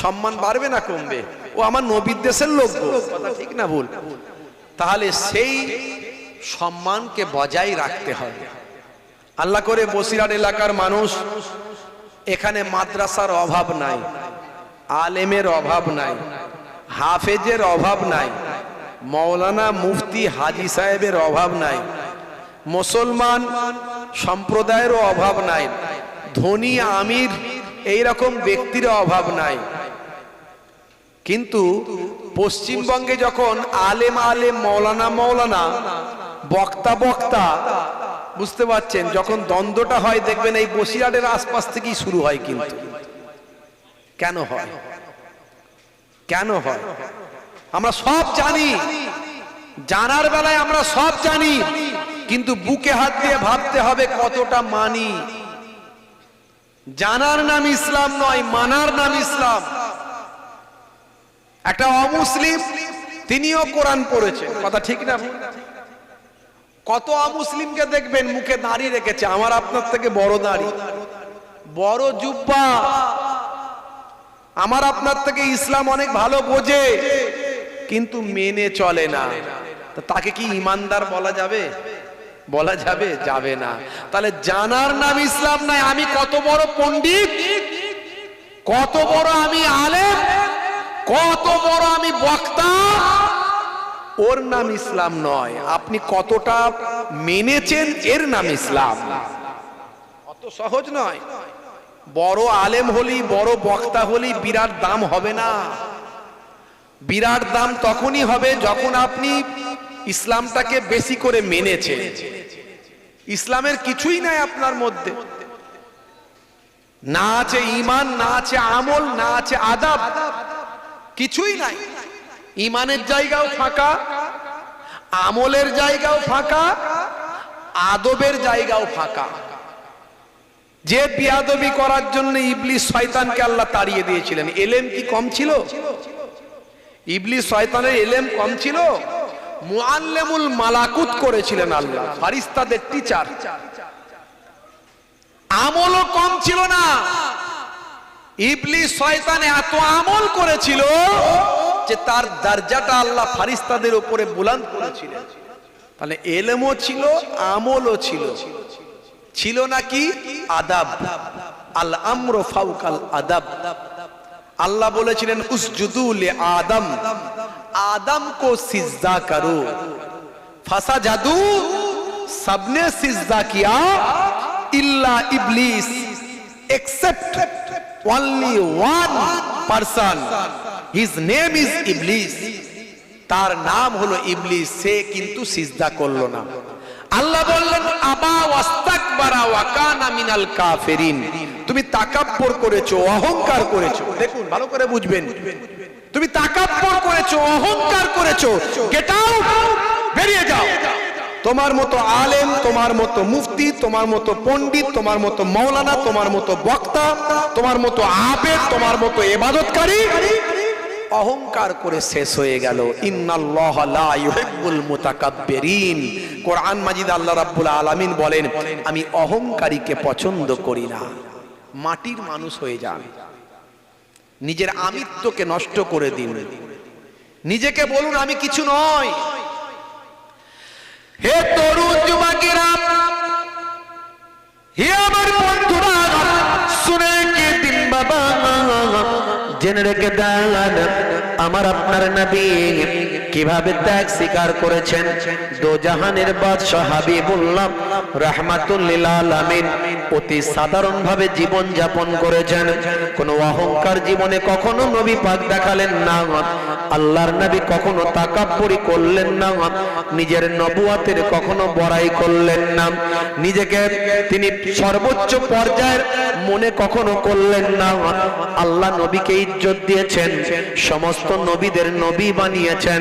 সম্মান বাড়বে না কমবে? ও আমার নবীর দেশের লোক, কথা ঠিক না ভুল? তাহলে সেই সম্মানকে বজায় রাখতে হবে। আল্লাহ করে বসিরহাট এলাকার মানুষ, এখানে মাদ্রাসার অভাব নাই, আলেমের অভাব নাই, হাফেজের অভাব নাই, মৌলানা মুফতি হাজি সাহেবের অভাব নাই, মুসলমান সম্প্রদায়েরও অভাব নাই, ধনী আমির এইরকম ব্যক্তির অভাব নাই। কিন্তু পশ্চিমবঙ্গে যখন আলেম আলেম, মৌলানা মৌলানা, বক্তা বক্তা, বুঝতে পারছেন, যখন দ্বন্দ্বটা হয় দেখবেন এই বসিরহাটের আশপাশ থেকেই শুরু হয়। কিন্তু কেন হয়? কেন হয়? আমরা সব জানি, জানার বেলায় আমরা সব জানি, কিন্তু বুকে হাত দিয়ে ভাবতে হবে কতটা মানি। জানার নাম ইসলাম নয়, মানার নাম ইসলাম। একটা অমুসলিম, তিনিও কোরআন পড়েছেন, কথা ঠিক না? কত অমুসলিমকে দেখবেন মুখে দাড়ি রেখেছে, আমার আপনার থেকে বড় দাড়ি, বড় জুব্বা, আমার আপনার থেকে ইসলাম অনেক ভালো বোঝে, কিন্তু মেনে চলে না। তাকে কি ইমানদার বলা যাবে? বলা যাবে? যাবে না। তাহলে জানার নাম ইসলাম নয়। আমি কত বড় পণ্ডিত, কত বড় আমি আলেম, কত বড় আমি বক্তা, ওর নাম ইসলাম নয়। আপনি কতটা মেনেছেন, এর নাম ইসলাম। অত সহজ নয়। বড় আলেম হলি, বড় বক্তা হলি বিরাট দাম হবে না। বিরাট দাম তখনই হবে যখন আপনি ইসলামটাকে বেশি করে মেনেছেন। ইসলামের কিছুই নাই আপনার মধ্যে, না আছে ঈমান, না আছে আমল, না আছে আদব, কিছুই নাই। ঈমানের জায়গাও ফাঁকা, আমলের জায়গাও ফাঁকা, আদবের জায়গাও ফাঁকা। যে বিয়াদবি করার জন্য ইবলিস শয়তানকে আল্লাহ তাড়িয়ে দিয়েছিলেন, এলেম কি কম ছিল? ইবলিস শয়তানের এলেম কম ছিল? মুআল্লিমুল মালাকুত করেছিলেন আল্লাহ, ফারিস্তাদের টিচার। আমলও কম ছিল না। ইবলিস শয়তান এত আমল করেছিল যে তার দরজাটা আল্লাহ ফারিস্তাদের উপরে বুলন্দ করেছিলেন। তাহলে এলেমও ছিল, আমলও ছিল। ছিল নাকি আদাব, আল আমরু ফাওকাল আদাব। আল্লাহ বলেছিলেন উসজুদু লি আদম, आदम को सिजदा करो, फसजदू, सबने सिजदा किया, इल्ला Iblis, except only one person, his name is Iblis, तार नाम हलो इब्लीस, से किंतु सिजदा करलो ना। আল্লাহ বললেন আবা ওয়াস্তাকবারা ওয়া কানা মিনাল কাফিরিন, তুমি তাকাব্বুর করেছো, অহংকার করেছো। দেখুন ভালো করে বুঝবেন, তুমি তাকাব্বুর করেছো, অহংকার করেছো, গেট আউট, বেরিয়ে যাও। তোমার মতো আলেম, তোমার মতো মুফতি, তোমার মতো পণ্ডিত, তোমার মতো মাওলানা, তোমার মতো বক্তা, তোমার মতো আবেদ, তোমার মতো ইবাদতকারী অহংকার করে শেষ হয়ে গেল। ইন্নাল্লাহা লা ইউহিব্বুল মুতাকাব্বিরিন। কোরআন মাজিদ আল্লাহ রাব্বুল আলামিন বলেন, আমি অহংকারীকে পছন্দ করি না। মাটির মানুষ হয়ে যান, নিজের আমিত্বকে নষ্ট করে দিন, নিজেকে বলুন আমি কিছু নয়। হে তরুণ যুবকেরা, হে আমার বন্ধুরা, শুনে কে দিন বাবা, জেনে রেখে দেন আমার আপনার নবী কিভাবে ত্যাগ স্বীকার করেছেন। দো জাহানের বাদশাহ হাবিবুল্লাহ রাহমাতুল লিল আলামিন অতি সাধারণ ভাবে জীবন যাপন করেছেন। কোনো অহংকার জীবনে কখনো নবী পাক দেখালেন না। আল্লাহর নবী কখনো তাকাব্বুরি করলেন না, নিজের নবুয়াতের কখনো বড়াই করলেন না, নিজেকে তিনি সর্বোচ্চ পর্যায়ের মনে কখনো করলেন না। আল্লাহ নবীকে ইজ্জত দিয়েছেন, সমস্ত নবীদের নবী বানিয়েছেন,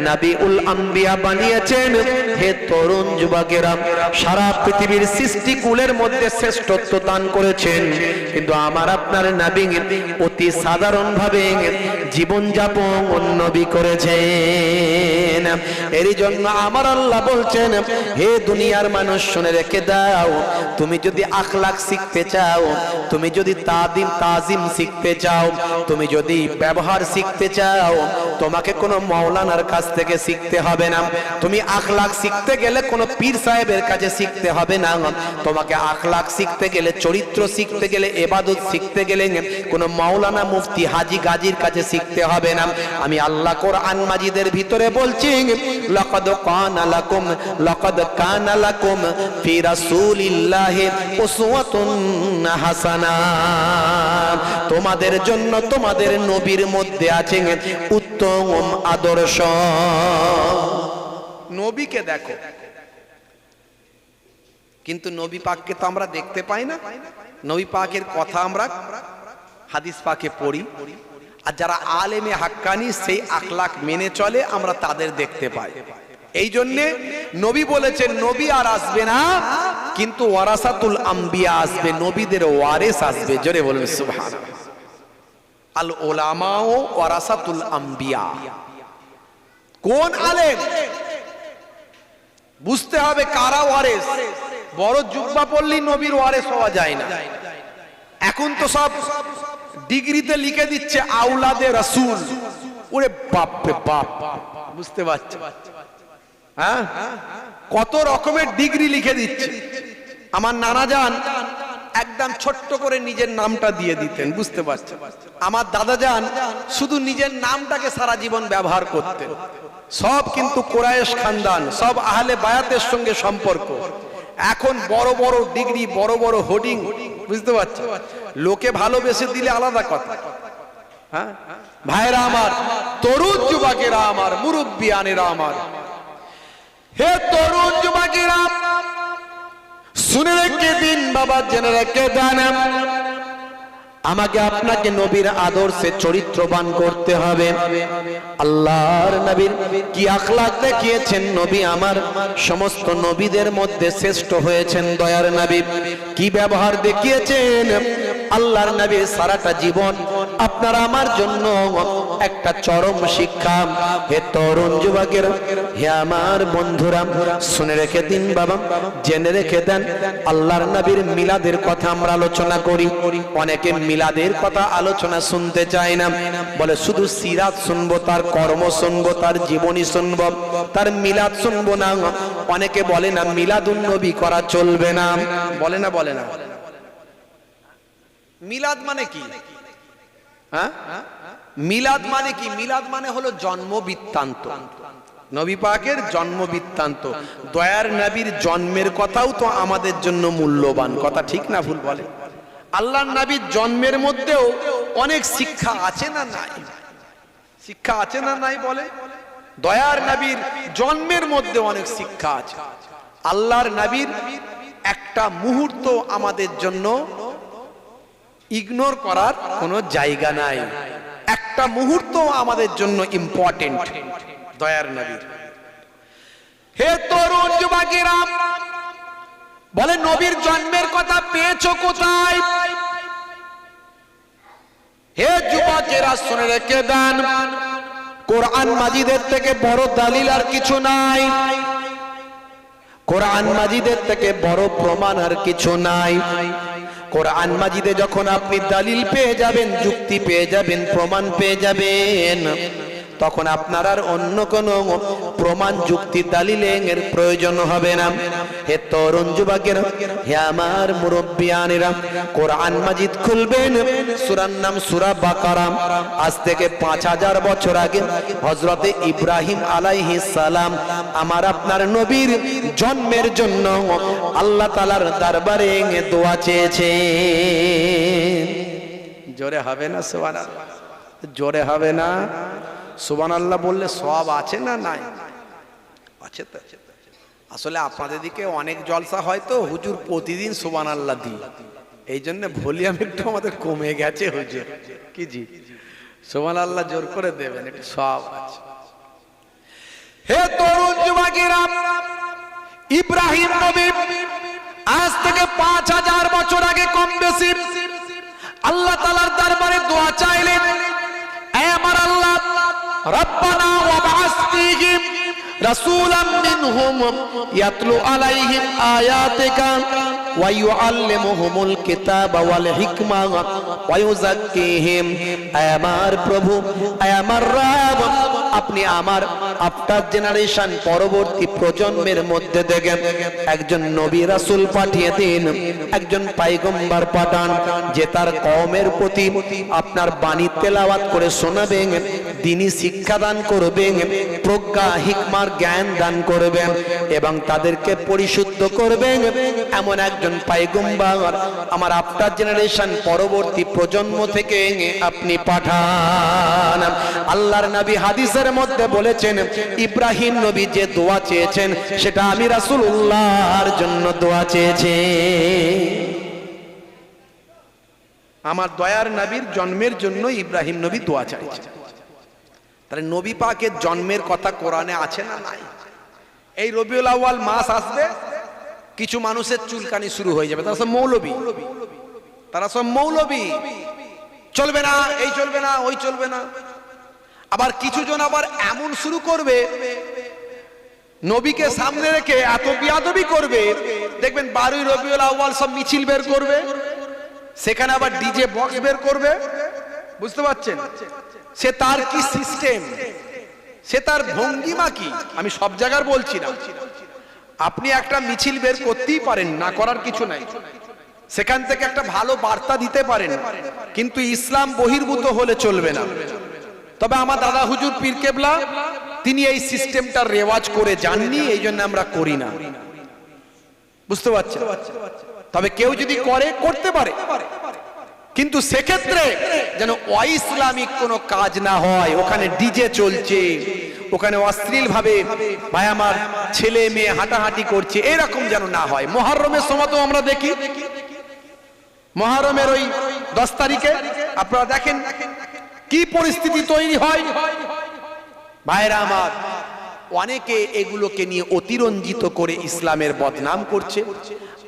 নবীউল আম্বিয়া বানিয়েছেন। হে তরুণ যুবকেরা, সারা পৃথিবীর সৃষ্টিকুলের মধ্যে শ্রেষ্ঠত্ব দান করেছেন, কিন্তু আমার আপনার নবী অতি সাধারণ ভাবে জীবন যাপন নবী করেছেন। এরই জন্য আমার আল্লাহ বলছেন, হে দুনিয়ার মানুষ শুনে রেখে দাও, তুমি যদি আখলাক শিখতে চাও, তুমি যদি তাজিম শিখতে চাও, তুমি যদি ব্যবহার শিখতে চাও, তোমাকে কোনো মাওলানার কাছ থেকে শিখতে হবে না। তুমি আখলাক শিখতে গেলে কোনো পীর সাহেবের কাছে শিখতে হবে না। তোমাকে আখলাক শিখতে গেলে, চরিত্র শিখতে গেলে, ইবাদত শিখতে গেলে কোনো মাওলানা, মুফতি, হাজী, গাজীর কাছে শিখতে হবে না। আমি আল্লাহ কোরআন মাজিদের ভিতরে বলছি, লাকাদ কানা লাকুম ফি রাসূলিল্লাহি উসওয়াতুন হাসানা। তোমাদের জন্য তোমাদের নবীর মধ্যে আছে উত্তম আদর্শ। নবীকে দেখো, কিন্তু নবী পাককে তো আমরা দেখতে পাই না। নবী পাকের কথা আমরা হাদিস পাকে পড়ি, আর যারা আলেমে হাক্কানি সেই আখলাক মেনে চলে আমরা তাদের দেখতে পাই। এই জন্য নবী বলেছেন, নবী আর আসবে না, কিন্তু ওয়ারাসাতুল আম্বিয়া আসবে, নবীদের ওয়ারিস আসবে। জোরে বলুন সুবহানাল্লাহ। আল উলামাও ওয়ারাসাতুল আম্বিয়া। কোন আলেম? বুঝতে হবে কারা ওয়ারিস। বড় জুব্বা পড়লেই নবীর ওয়ারিস হওয়া যায় না। এখন তো সব ডিগ্রিতে লিখে দিচ্ছে আওলাদে রাসূল। ওরে বাপ রে বাপ, বুঝতে পারছো? হ্যাঁ, কত রকমের ডিগ্রি লিখে দিচ্ছে। আমার নানা যান একদম ছোট্ট করে নিজের নামটা দিয়ে দিতেন, বুঝতে পারছেন? আমার দাদা যান শুধু নিজের নামটাকে সারা জীবন ব্যবহার করতেন। সব কিন্তু কুরাইশ খানদান, সব আহলে বায়াতের সঙ্গে সম্পর্ক। এখন বড় বড় ডিগ্রি, বড় বড় হোর্ডিং, বুঝতে পারছেন? লোকে ভালোবেসে দিলে আলাদা কথা। হ্যাঁ ভাইরা আমার, তরুণ যুবকেরা আমার, মুরব্বিয়ানেরা আমার, হে তরুণ যুবকেরা, শুনে রেখে দিন বাবা, জেনে রেখে দেন, আমাকে আপনাকে নবীর আদর্শে চরিত্রবান করতে হবে। আল্লাহর নবীর কি আখলাক দেখিয়েছেন নবী আমার, সমস্ত নবীদের মধ্যে শ্রেষ্ঠ হয়েছেন দয়ার নবী। কি ব্যবহার দেখিয়েছেন আল্লাহর নবীর সারাটা জীবন আপনার আমার জন্য একটা চরম শিক্ষা। হে তরুণ যুবকেরা, হে আমার বন্ধুরা, শুনে রেখে দিন বাবা, জেনে রেখে দেন, আল্লাহর নবীর মিলাদের কথা আমরা আলোচনা করি। অনেকে মিলাদের কথা আলোচনা শুনতে চায় না, বলে শুধু সিরাত শুনবো, তার কর্ম শুনবো, তার জীবনী শুনবো, তার মিলাদ শুনবো না। অনেকে বলে না মিলাদুন নবী করা চলবে না, বলে না, বলে না। মিলাদ মানে কি? হ্যাঁ, মিলাদ মানে কি? মিলাদ মানে হলো জন্ম বৃত্তান্ত, নবী পাকের জন্ম বৃত্তান্ত। দয়ার নবীর জন্মের কথাও তো আমাদের জন্য মূল্যবান কথা, ঠিক না ভুল বলে? আল্লাহর নবীর জন্মের মধ্যেও অনেক শিক্ষা আছে না নাই? শিক্ষা আছে না নাই বলে? দয়ার নবীর জন্মের মধ্যে অনেক শিক্ষা আছে। আল্লাহর নবীর একটা মুহূর্ত আমাদের জন্য ইগনোর করার কোনো জায়গা নাই, একটা মুহূর্ত আমাদের জন্য ইম্পর্টেন্ট দয়ার নবীর। হে তরুণ যুবকেরা, বলে নবীর জন্মের কথা পেয়েছো কোথায়? হে যুবকেরা, শুনে রেখে দেন, কোরআন মাজিদের থেকে বড় দলিল আর কিছু নাই, কোরআন মাজিদের থেকে বড় প্রমাণ আর কিছু নাই। কোরআন মাজিদে যখন আপনি দলিল পেয়ে যাবেন, যুক্তি পেয়ে যাবেন, প্রমাণ পেয়ে যাবেন, তখন আপনার আর অন্য কোনো প্রমাণ যুক্তি দালিলের প্রয়োজন হবে না। হে তরুণ যুবকেরা, হে আমার মুরব্বিয়ানেরা, কোরআন মাজিদ খুলবেন, সূরার নাম সূরা বাকারা। আজ থেকে 5000 বছর আগে হযরতে ইব্রাহিম আলাইহিস সালাম আমার আপনার নবীর জন্মের জন্য আল্লাহ তাআলার দরবারে দোয়া চেয়েছেন। জোরে হবে না সুবহানাল্লাহ? জোরে হবে না সুবহানাল্লাহ? বললে সওয়াব আছে না নাই? আছে তো। আসলে আপনাদের দিকে অনেক জলসা হয় তো হুজুর প্রতিদিন সুবহানাল্লাহ দিই, এই জন্য ভলিউম একটু আমাদের কমে গেছে হুজুর। কি জি, সুবহানাল্লাহ জোর করে দেবেন, একটু সওয়াব আছে। হে তরুণ যুবকেরা, ইব্রাহিম নবী আজ থেকে 5000 বছর আগে কম বেশি আল্লাহ তাআলার দরবারে দোয়া চাইলেন, হে আমার আল্লাহ, রব্বানা ওয়া বা'আস ফীহিম রাসূলাম মিনহুম ইয়াতলু আলাইহিম আয়াতিকা ওয়া ইউআল্লিমুহুমুল কিতাবা ওয়াল হিকমা ওয়া ইউযাক্কিহিম। হে আমার প্রভু, হে আমার রব, আপনি আমার আফটার জেনারেশন পরবর্তী প্রজন্মের মধ্যে দেখেন একজন নবী রাসূল পাঠিয়ে দিন, একজন পয়গম্বর পাঠান, যে তার কওমের প্রতি আপনার বাণী তেলাওয়াত করে শোনাবেন, দ্বীনি শিক্ষা দান করবেন, প্রজ্ঞা হিকমার জ্ঞান দান করবেন এবং তাদেরকে পরিশুদ্ধ করবেন। এমন একজন পয়গম্বর আমার আফটার জেনারেশন পরবর্তী প্রজন্ম থেকে আপনি পাঠান। আল্লাহর নবী হাদিসের মধ্যে বলেছেন, ইব্রাহিম নবী যে দোয়া চেয়েছেন সেটা আমি রাসূলুল্লাহর জন্য দোয়া চেয়েছি। আমার দয়ার নবীর জন্মের জন্য ইব্রাহিম নবী দোয়া চাইছেন। তাহলে নবী পাকের জন্মের কথা কোরআনে আছে না নাই? এই রবিউল আউয়াল মাস আসবে, কিছু মানুষের চুলকানি শুরু হয়ে যাবে, তারা সব মৌলবী, তারা সব মৌলবী, চলবে না, এই চলবে না, ওই চলবে না। আবার কিছু জন আবার এমন শুরু করবে, নবীকে সামনে রেখে এত বিয়াদবি করবে, দেখবেন 12ই রবিউল আউয়াল সব মিছিল বের করবে, সেখানে আবার ডিজে বক্স বের করবে। বুঝতে পারছেন? সে তার কি সিস্টেম, সে তার ভঙ্গিমা কি, আমি সব জায়গার বলছি না। আপনি একটা মিছিল বের করতেই পারেন, না করার কিছু নাই, সেখান থেকে একটা ভালো বার্তা দিতে পারেন, কিন্তু ইসলাম বহির্ভূত হলে চলবে না। তবে আমার দাদা হুজুর পীর কেবলা তিনি এই সিস্টেমটা রেওয়াজ করে যাননি, এই জন্য আমরা করি না। বুঝতে পারছেন? তবে কেউ যদি করে, করতে পারে, কিন্তু সেক্ষেত্রে যেন অইসলামিক কোনো কাজ না হয়। ওখানে ডিজে চলছে, ওখানে অশ্লীল ভাবে ভাই আমার ছেলে মেয়ে হাঁটাহাঁটি করছে, এরকম যেন না হয়। মুহররমের সময় তো আমরা দেখি, মুহররমের ওই 10 তারিখে আপনারা দেখেন কি পরিস্থিতি তৈরি হয়। ভাইরা আমার, অনেকে এগুলোকে নিয়ে অতিরঞ্জিত করে ইসলামের বদনাম করছে,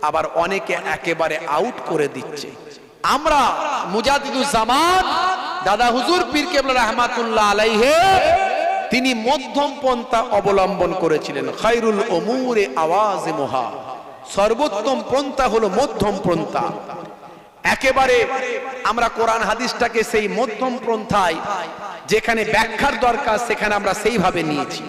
আবার অনেকে একেবারে আউট করে দিচ্ছে। আমরা মুজাদ্দিদুজ জামান দাদা হুজুর পীর কেবলা রাহমাতুল্লাহ আলাইহি তিনি মধ্যম পন্থা অবলম্বন করেছিলেন। খায়রুল উমুরে আওয়াজিমুহা, সর্বোত্তম পন্থা হলো মধ্যম পন্থা। একেবারে আমরা কোরআন হাদিসটাকে সেই মধ্যম পন্থায় যেখানে ব্যাখ্যার দরকার সেখানে আমরা সেইভাবে নিয়েছি।